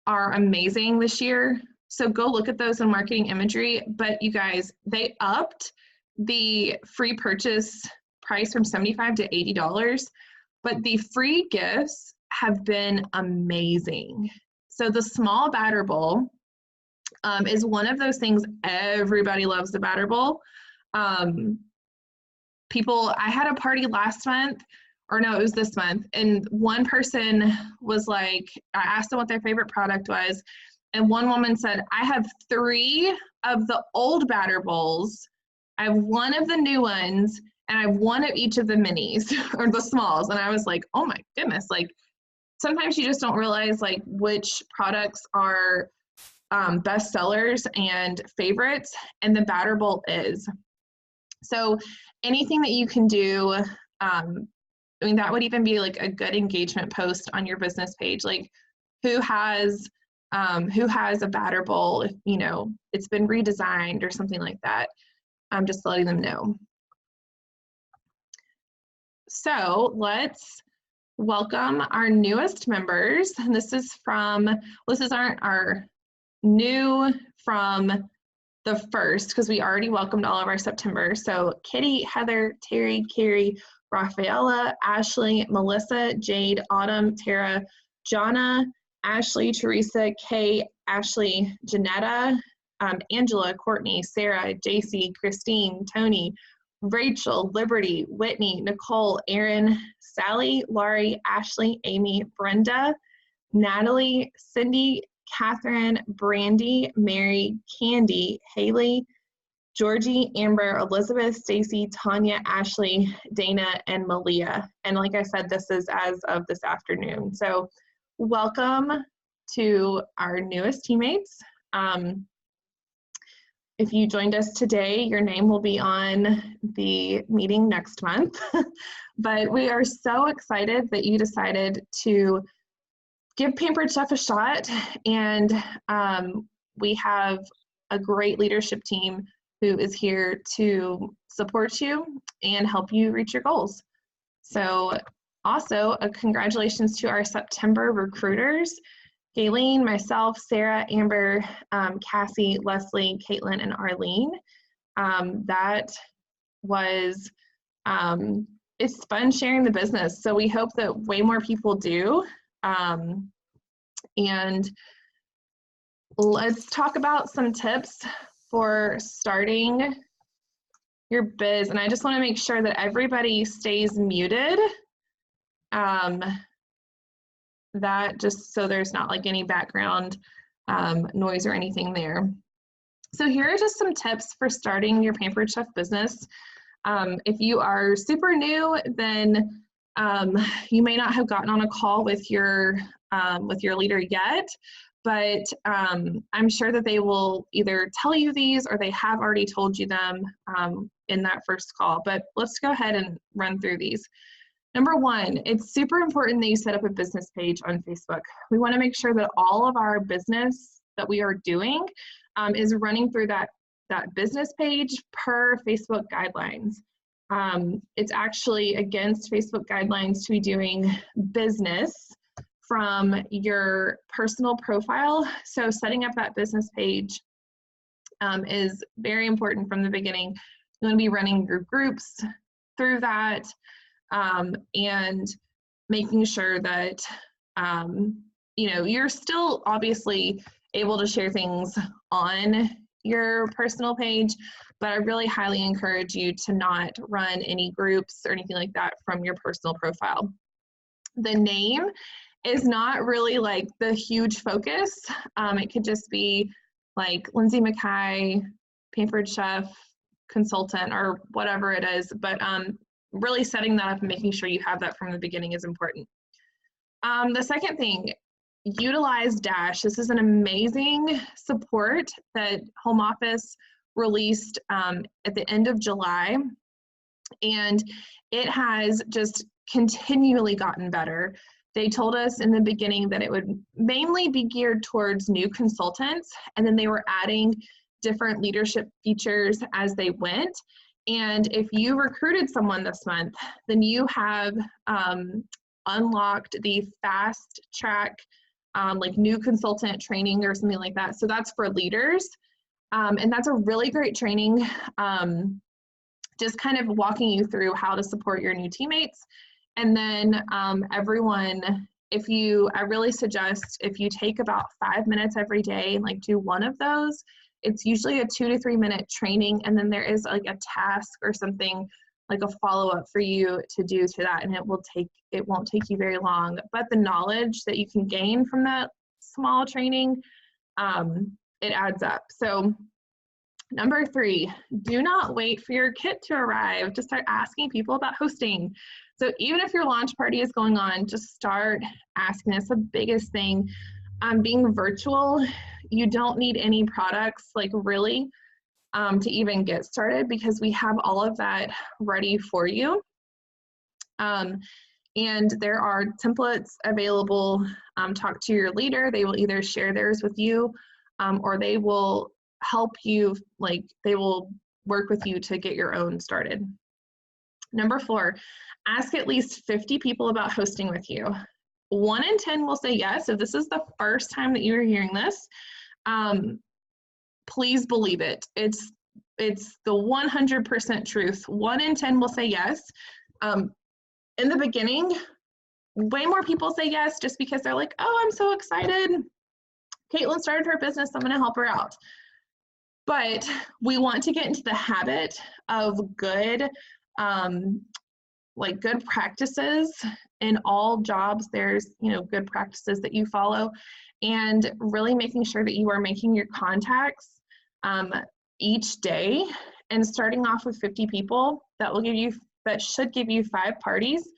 are amazing this year. So go look at those in marketing imagery. But you guys, they upped the free purchase price from $75 to $80, but the free gifts have been amazing. So the small batter bowl is one of those things. Everybody loves the batter bowl. I had a party last month, or no, it was this month, and one person was like, I asked them what their favorite product was, and one woman said, I have 3 of the old batter bowls, I have 1 of the new ones, and I have 1 of each of the minis, or the smalls. And I was like, oh my goodness, like sometimes you just don't realize like which products are best sellers and favorites, and the batter bowl is. So anything that you can do, I mean, that would even be like a good engagement post on your business page. Like who has a batter bowl, if, you know, it's been redesigned or something like that. I'm just letting them know. So let's welcome our newest members. And this is our new from the first, because we already welcomed all of our September. So Kitty, Heather, Terry, Carrie, Rafaela, Ashley, Melissa, Jade, Autumn, Tara, Jonna, Ashley, Teresa, Kay, Ashley, Janetta, Angela, Courtney, Sarah, JC, Christine, Tony, Rachel, Liberty, Whitney, Nicole, Erin, Sally, Laurie, Ashley, Amy, Brenda, Natalie, Cindy, Catherine, Brandy, Mary, Candy, Haley, Georgie, Amber, Elizabeth, Stacy, Tanya, Ashley, Dana, and Malia. And like I said, this is as of this afternoon. So welcome to our newest teammates. If you joined us today, your name will be on the meeting next month. But we are so excited that you decided to give Pampered Chef a shot. And we have a great leadership team who is here to support you and help you reach your goals. So also, congratulations to our September recruiters, Gayleen, myself, Sarah, Amber, Cassie, Leslie, Caitlin, and Arlene. That was, it's fun sharing the business. So we hope that way more people do. And let's talk about some tips for starting your biz. And I just want to make sure that everybody stays muted. That just so there's not like any background noise or anything there. So here are just some tips for starting your Pampered Chef business. If you are super new, then you may not have gotten on a call with your leader yet, but I'm sure that they will either tell you these or they have already told you them in that first call. But let's go ahead and run through these. Number one, it's super important that you set up a business page on Facebook. We want to make sure that all of our business that we are doing is running through that business page per Facebook guidelines. It's actually against Facebook guidelines to be doing business from your personal profile. So setting up that business page is very important from the beginning. You want to be running your groups through that. And making sure that, you know, you're still obviously able to share things on your personal page, but I really highly encourage you to not run any groups or anything like that from your personal profile. The name is not really like the huge focus. It could just be like Lindsay Mackay, Pampered Chef, Consultant, or whatever it is, but really setting that up and making sure you have that from the beginning is important. The second thing, utilize Dash. This is an amazing support that Home Office released at the end of July, and it has just continually gotten better. They told us in the beginning that it would mainly be geared towards new consultants, and then they were adding different leadership features as they went. And if you recruited someone this month, then you have unlocked the fast track, like new consultant training or something like that. So that's for leaders. And that's a really great training, just kind of walking you through how to support your new teammates. And then everyone, I really suggest if you take about 5 minutes every day and like do one of those, it's usually a 2 to 3 minute training, and then there is like a task or something like a follow-up for you to do to that, and it won't take you very long. But the knowledge that you can gain from that small training, it adds up. So number 3, do not wait for your kit to arrive. Just start asking people about hosting. So even if your launch party is going on, just start asking. That's the biggest thing. Being virtual, you don't need any products, like really, to even get started, because we have all of that ready for you. And there are templates available. Talk to your leader. They will either share theirs with you, or they will help you, like they will work with you to get your own started. Number 4, ask at least 50 people about hosting with you. 1 in 10 will say yes. If this is the first time that you are hearing this, please believe it. It's the 100% truth. 1 in 10 will say yes. In the beginning, way more people say yes just because they're like, oh, I'm so excited. Caitlin started her business. I'm going to help her out. But we want to get into the habit of good, like good practices in all jobs. There's, good practices that you follow, and really making sure that you are making your contacts each day, and starting off with 50 people. That should give you 5 parties.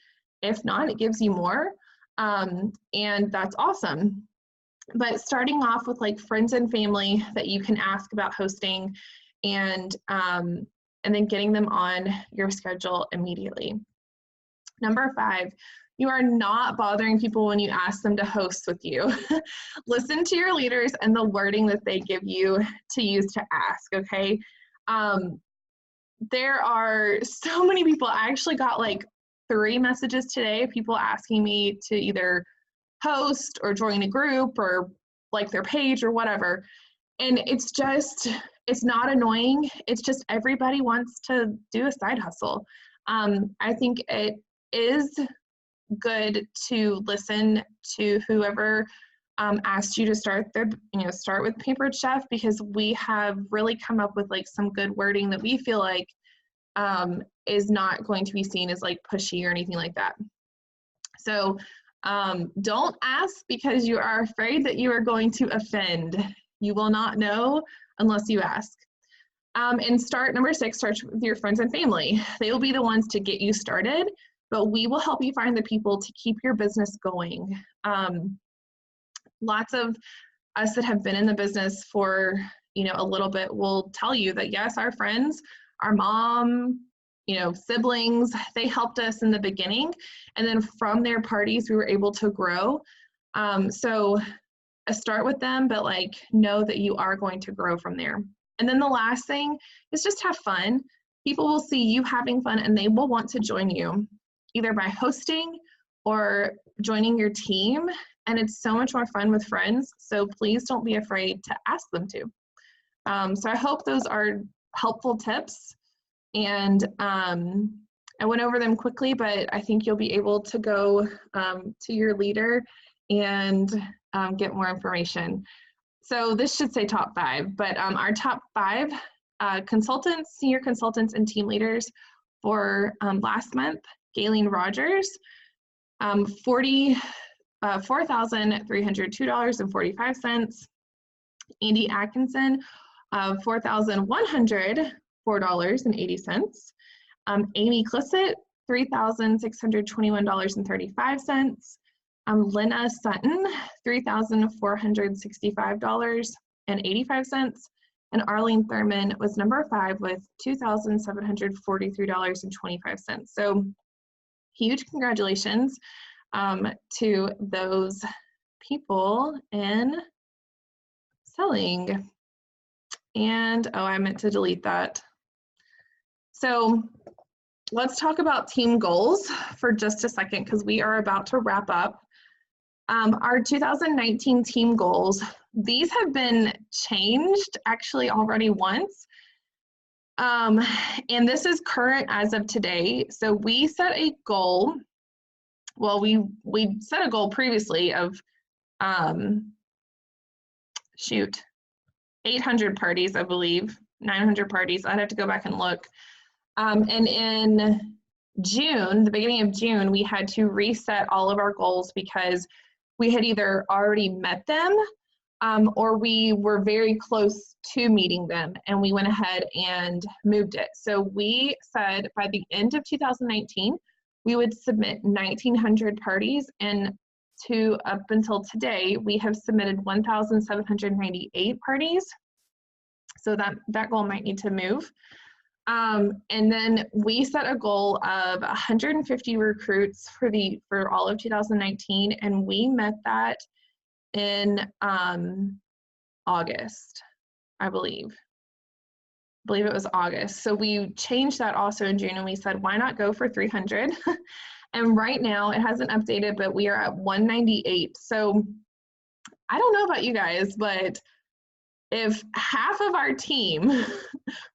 If not, it gives you more, and that's awesome. But starting off with like friends and family that you can ask about hosting, and then getting them on your schedule immediately. Number 5, you are not bothering people when you ask them to host with you. Listen to your leaders and the wording that they give you to use to ask, okay? There are so many people. I actually got like 3 messages today, people asking me to either host or join a group or like their page or whatever. And it's not annoying. It's just everybody wants to do a side hustle. I think it is good to listen to whoever asked you to start with Pampered Chef, because we have really come up with like some good wording that we feel like is not going to be seen as like pushy or anything like that. So don't ask because you are afraid that you are going to offend. You will not know unless you ask. And number 6, start with your friends and family. They will be the ones to get you started, but we will help you find the people to keep your business going. Lots of us that have been in the business for, a little bit will tell you that yes, our friends, our mom, siblings, they helped us in the beginning. And then from their parties, we were able to grow. So start with them, but like know that you are going to grow from there. And then the last thing is just have fun. People will see you having fun and they will want to join you either by hosting or joining your team. And it's so much more fun with friends. So please don't be afraid to ask them to. So I hope those are helpful tips. And I went over them quickly, but I think you'll be able to go to your leader and get more information. So this should say top 5, but our top 5 consultants, senior consultants, and team leaders for last month: Galen Rogers, $4,302.45. Andy Atkinson, $4,104.80. Amy Clisset, $3,621.35. Lena Sutton, $3,465.85. And Arlene Thurman was number 5 with $2,743.25. So huge congratulations to those people in selling. And I meant to delete that. So let's talk about team goals for just a second, because we are about to wrap up. Our 2019 team goals, these have been changed actually already once. And this is current as of today. So we set a goal. Well, we set a goal previously of 800 parties, I believe, 900 parties. I'd have to go back and look. And in June, the beginning of June, we had to reset all of our goals because we had either already met them or we were very close to meeting them, and we went ahead and moved it. So we said by the end of 2019, we would submit 1,900 parties, and up until today, we have submitted 1,798 parties. So that goal might need to move. And then we set a goal of 150 recruits for all of 2019, and we met that in August, I believe. I believe it was August. So we changed that also in June, and we said, why not go for 300? And right now, it hasn't updated, but we are at 198. So I don't know about you guys, but if half of our team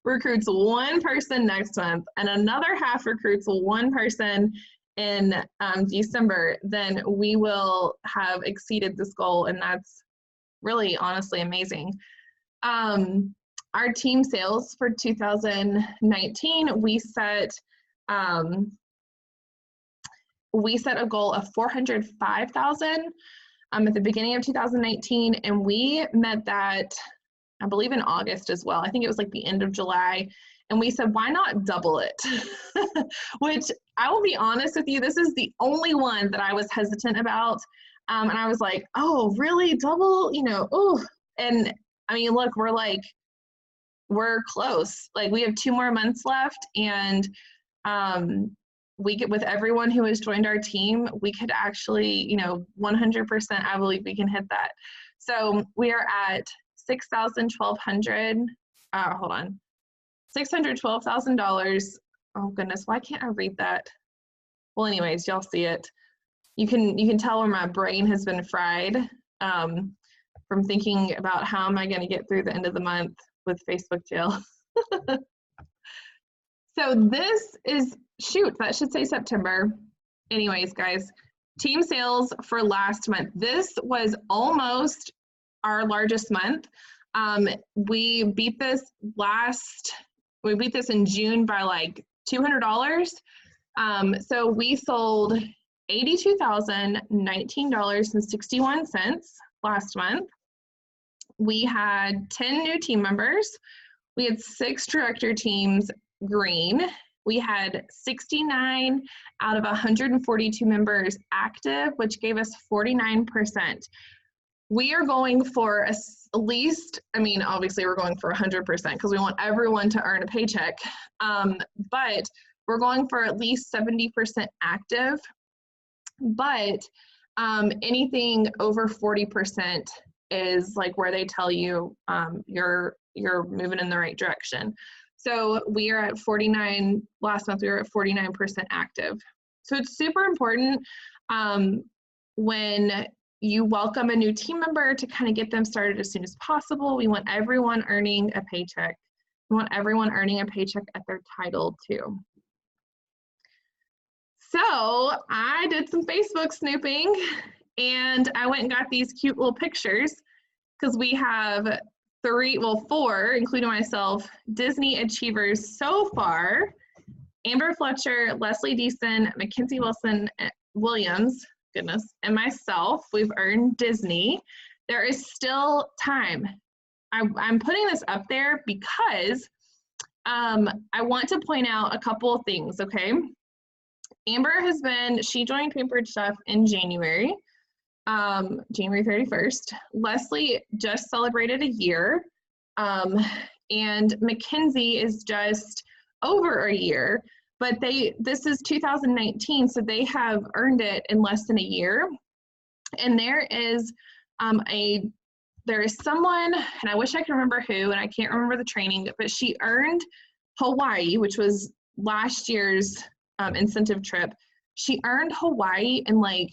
recruits one person next month and another half recruits one person in December, then we will have exceeded this goal, and that's really honestly amazing. our team sales for 2019, we set a goal of 405,000 at the beginning of 2019, and we met that, I believe, in August as well. I think it was like the end of July, and we said, why not double it? Which, I will be honest with you, this is the only one that I was hesitant about, and I was like, oh, really, double? You know, oh, and I mean, look, we're close. Like, we have 2 more months left, and we get, with everyone who has joined our team, we could actually, you know, 100%, I believe we can hit that. So we are at $612,000. Oh goodness, why can't I read that? Well, anyways, y'all see it. You can tell where my brain has been fried from thinking about how am I going to get through the end of the month with Facebook jail. So this is, shoot, that should say September. Anyways, guys, team sales for last month. This was almost our largest month. We beat this in June by like $200. So we sold $82,019.61 last month. We had 10 new team members. We had 6 director teams green. We had 69 out of 142 members active, which gave us 49%. We are going for at least, I mean, obviously we're going for 100% because we want everyone to earn a paycheck, but we're going for at least 70% active, but anything over 40% is like where they tell you you're moving in the right direction. So we are at 49, last month we were at 49% active. So it's super important when you welcome a new team member to kind of get them started as soon as possible. We want everyone earning a paycheck. We want everyone earning a paycheck at their title too. So I did some Facebook snooping and I went and got these cute little pictures because we have 4, including myself, Disney achievers so far. Amber Fletcher, Leslie Deason, Mackenzie Williams, goodness, and myself, we've earned Disney. There is still time. I'm putting this up there because I want to point out a couple of things, okay? Amber she joined Pampered Chef in January 31st. Leslie just celebrated a year, and Mackenzie is just over a year, but this is 2019, so they have earned it in less than a year. And there is someone, and I wish I could remember who, and I can't remember the training, but she earned Hawaii, which was last year's incentive trip. She earned Hawaii in like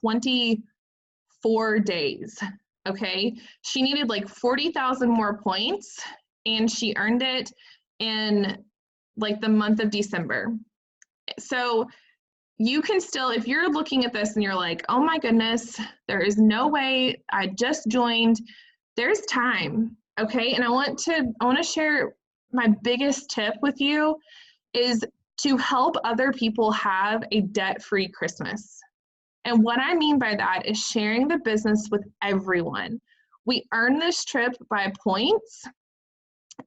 24 days, okay? She needed like 40,000 more points, and she earned it in like the month of December. So you can still, if you're looking at this and you're like, oh my goodness, there is no way, I just joined, there's time, okay? And I want to share my biggest tip with you is to help other people have a debt-free Christmas. And what I mean by that is sharing the business with everyone. We earn this trip by points,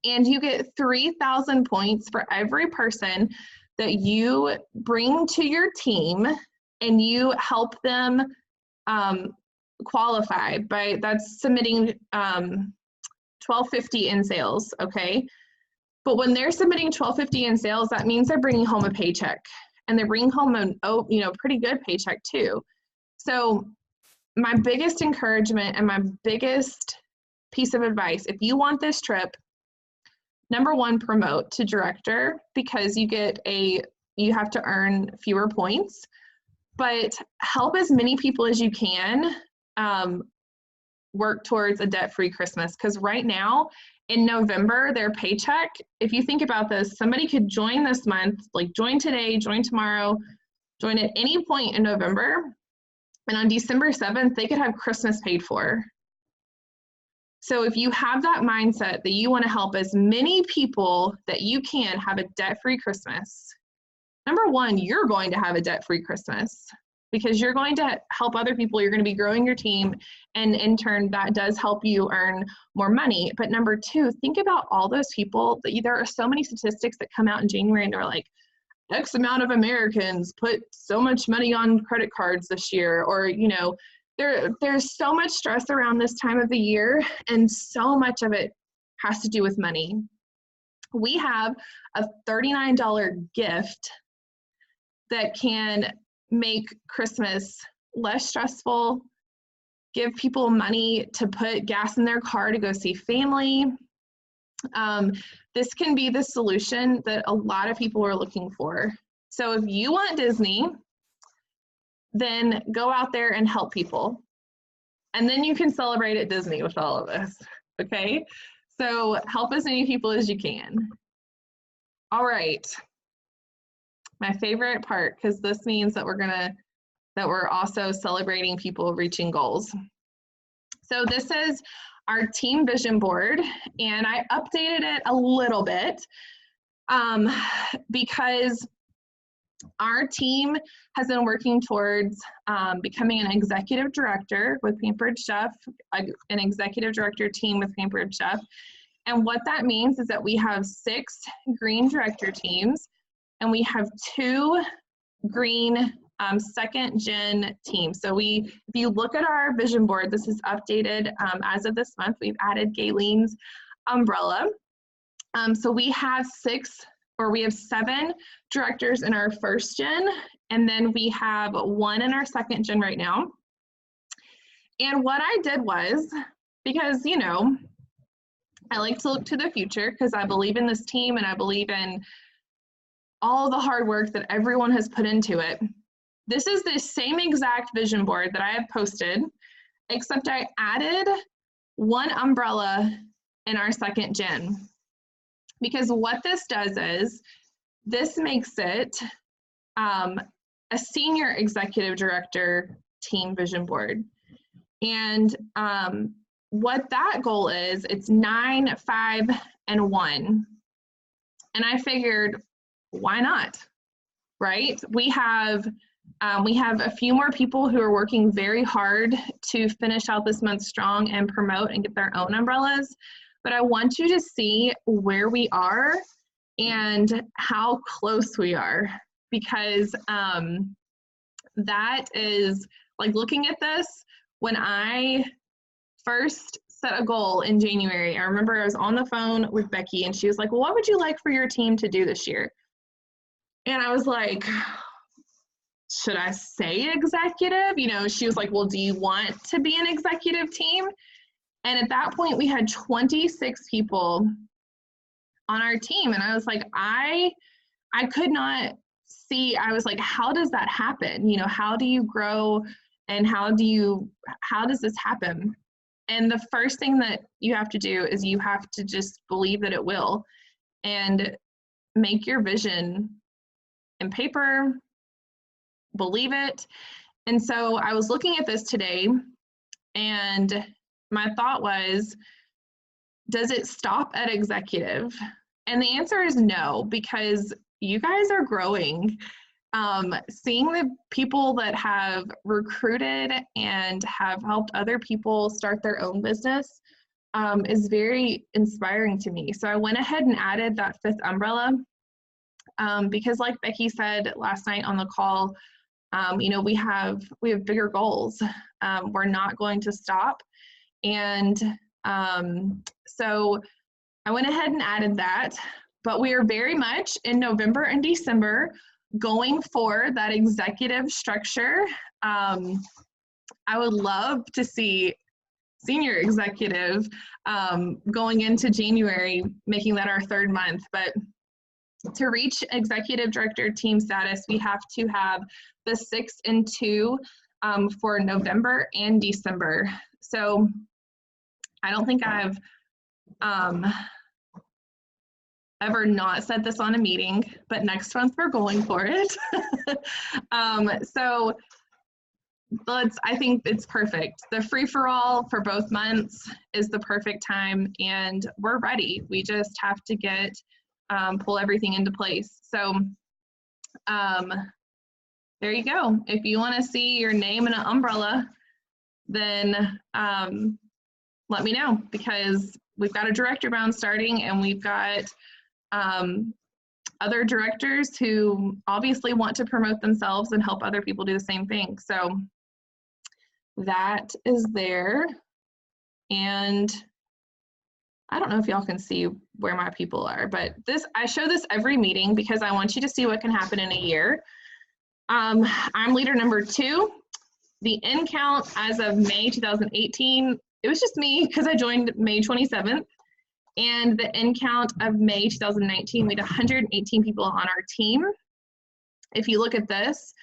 and you get 3,000 points for every person that you bring to your team and you help them qualify by, that's submitting $12.50 in sales, okay? But when they're submitting $12.50 in sales, that means they're bringing home a paycheck, and they're bringing home a pretty good paycheck too. So my biggest encouragement and my biggest piece of advice, if you want this trip, number 1, promote to director, because you have to earn fewer points, but help as many people as you can work towards a debt-free Christmas. Because right now in November, their paycheck, if you think about this, somebody could join this month, like join today, join tomorrow, join at any point in November, and on December 7th, they could have Christmas paid for. So if you have that mindset that you want to help as many people that you can have a debt-free Christmas, number one, you're going to have a debt-free Christmas because you're going to help other people. You're going to be growing your team, and in turn, that does help you earn more money. But number two, think about all those people that there are so many statistics that come out in January, and they're like, X amount of Americans put so much money on credit cards this year, or, you know, there's so much stress around this time of the year, and so much of it has to do with money. We have a $39 gift that can make Christmas less stressful, give people money to put gas in their car to go see family. This can be the solution that a lot of people are looking for. So if you want Disney, then go out there and help people. And then you can celebrate at Disney with all of us, okay? So help as many people as you can. All right. My favorite part, because this means that we're also celebrating people reaching goals. So this is our team vision board, and I updated it a little bit because our team has been working towards becoming an executive director with Pampered Chef, an executive director team with Pampered Chef. And what that means is that we have 6 green director teams, and we have 2 green second gen teams. So if you look at our vision board, this is updated as of this month. We've added Gayleen's umbrella. So we have 7 directors in our first gen, and then we have 1 in our second gen right now. And what I did was, because, you know, I like to look to the future because I believe in this team and I believe in all the hard work that everyone has put into it. This is the same exact vision board that I have posted, except I added 1 umbrella in our second gen. Because what this does is, this makes it a senior executive director team vision board. And what that goal is, it's 9, 5, and 1. And I figured, why not, right? We have a few more people who are working very hard to finish out this month strong and promote and get their own umbrellas. But I want you to see where we are and how close we are, because that is, like, looking at this, when I first set a goal in January, I remember I was on the phone with Becky and she was like, well, what would you like for your team to do this year? And I was like, should I say executive? You know, she was like, well, do you want to be an executive team? And at that point, we had 26 people on our team. And I was like, I could not see, I was like, how does that happen? You know, how do you grow, and how does this happen? And the first thing that you have to do is you have to just believe that it will, and make your vision in paper, believe it. And so I was looking at this today, and my thought was, does it stop at executive? And the answer is no, because you guys are growing. Seeing the people that have recruited and have helped other people start their own business is very inspiring to me. So I went ahead and added that 5th umbrella because, like Becky said last night on the call, you know, we have bigger goals. We're not going to stop. And so I went ahead and added that, but we are very much in November and December going for that executive structure. I would love to see senior executive going into January, making that our 3rd month. But to reach executive director team status, we have to have the 6 and 2 for November and December. So I don't think I've ever not said this on a meeting, but next month we're going for it. So I think it's perfect. The free-for-all for both months is the perfect time, and we're ready. We just have to get, pull everything into place. So there you go. If you want to see your name in an umbrella, then let me know, because we've got a director bound starting, and we've got other directors who obviously want to promote themselves and help other people do the same thing. So that is there. And I don't know if y'all can see where my people are, but I show this every meeting because I want you to see what can happen in a year. I'm leader number 2. The end count as of May 2018, it was just me because I joined May 27th. And the end count of May 2019, we had 118 people on our team. If you look at this,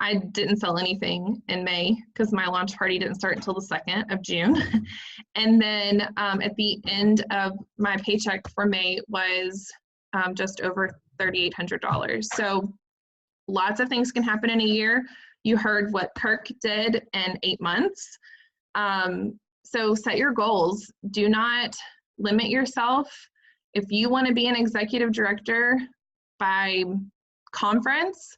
I didn't sell anything in May because my launch party didn't start until the 2nd of June. And then at the end of my paycheck for May was just over $3,800. So lots of things can happen in a year. You heard what Kirk did in 8 months. So set your goals. Do not limit yourself. If you want to be an executive director by conference,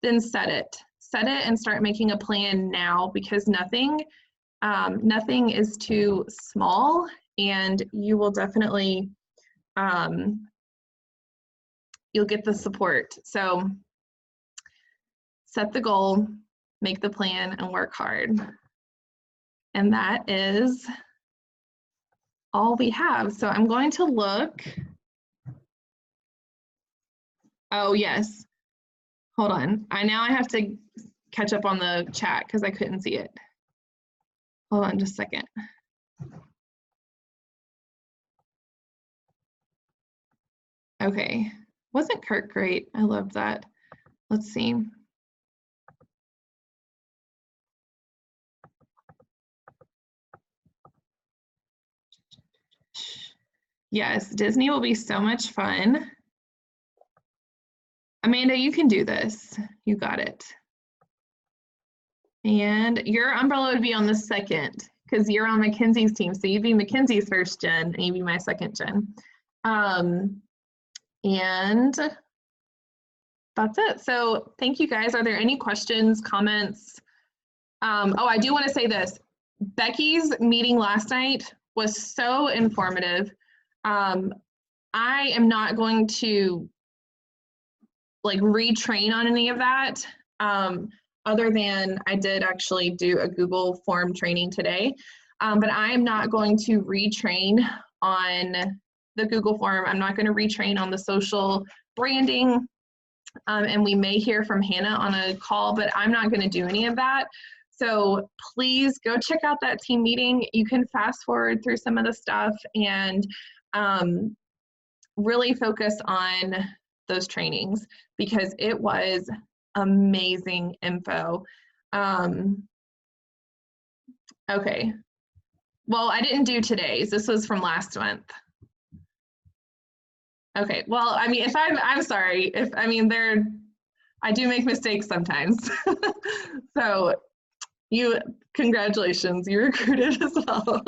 then set it. Set it and start making a plan now, because nothing is too small, and you will definitely, you'll get the support. So set the goal, make the plan, and work hard. And that is all we have. So I'm going to look. Oh, yes. Hold on. Now I have to catch up on the chat because I couldn't see it. Hold on just a second. Okay. Wasn't Kirk great? I loved that. Let's see. Yes, Disney will be so much fun. Amanda, you can do this. You got it. And your umbrella would be on the 2nd because you're on Mackenzie's team. So you'd be Mackenzie's 1st gen and you'd be my 2nd gen. And that's it. So thank you guys. Are there any questions, comments? Oh, I do want to say this. Becky's meeting last night was so informative. I am not going to like retrain on any of that, other than I did actually do a Google form training today, but I'm not going to retrain on the Google form. I'm not going to retrain on the social branding, and we may hear from Hannah on a call, but I'm not going to do any of that. So please go check out that team meeting. You can fast forward through some of the stuff and really focus on those trainings because it was amazing info. Okay. Well, I didn't do today's. This was from last month. Okay. Well, I mean, if I'm sorry. If I mean, I do make mistakes sometimes. So congratulations, you recruited as well.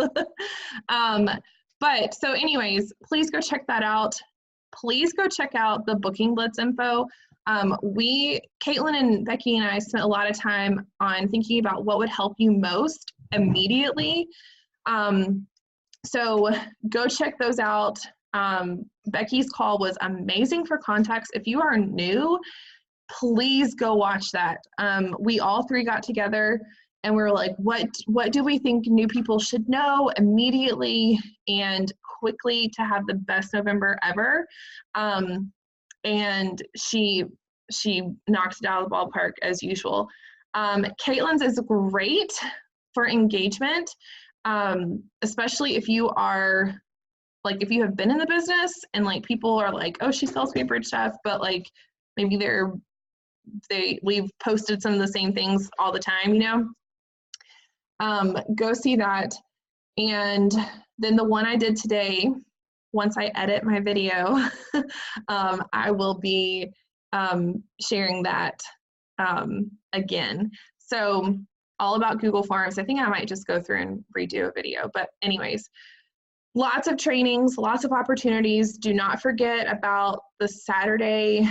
But so anyways, please go check that out. Please go check out the Booking Blitz info. Caitlin and Becky and I spent a lot of time on thinking about what would help you most immediately. So go check those out. Becky's call was amazing for context. If you are new, please go watch that. We all 3 got together and we were like, what do we think new people should know immediately and quickly to have the best November ever? And she knocked it out of the ballpark as usual. Caitlin's is great for engagement, especially if you are like, if you have been in the business and like people are like, oh, she sells paper stuff, but like maybe we've posted some of the same things all the time, you know? Go see that. And then the one I did today, once I edit my video, I will be sharing that again. So all about Google Forms. I think I might just go through and redo a video, but anyways, lots of trainings, lots of opportunities. Do not forget about the Saturday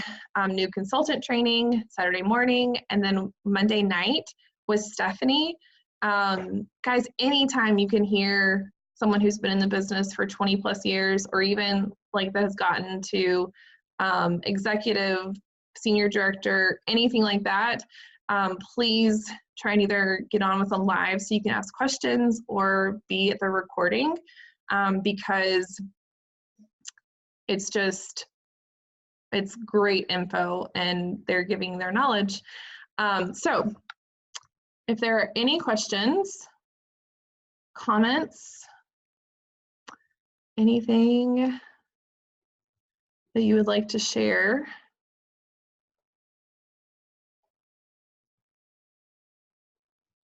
new consultant training, Saturday morning, and then Monday night with Stephanie. Guys, anytime you can hear someone who's been in the business for 20 plus years, or even like that has gotten to executive, senior director, anything like that, please try and either get on with them live so you can ask questions or be at the recording, because it's great info and they're giving their knowledge. So if there are any questions, comments, anything that you would like to share.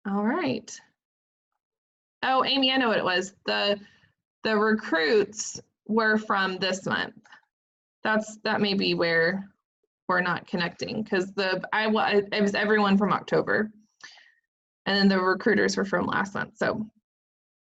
All right. Oh, Amy, I know what it was. The recruits were from this month. That may be where we're not connecting, because it was everyone from October, and then the recruiters were from last month. So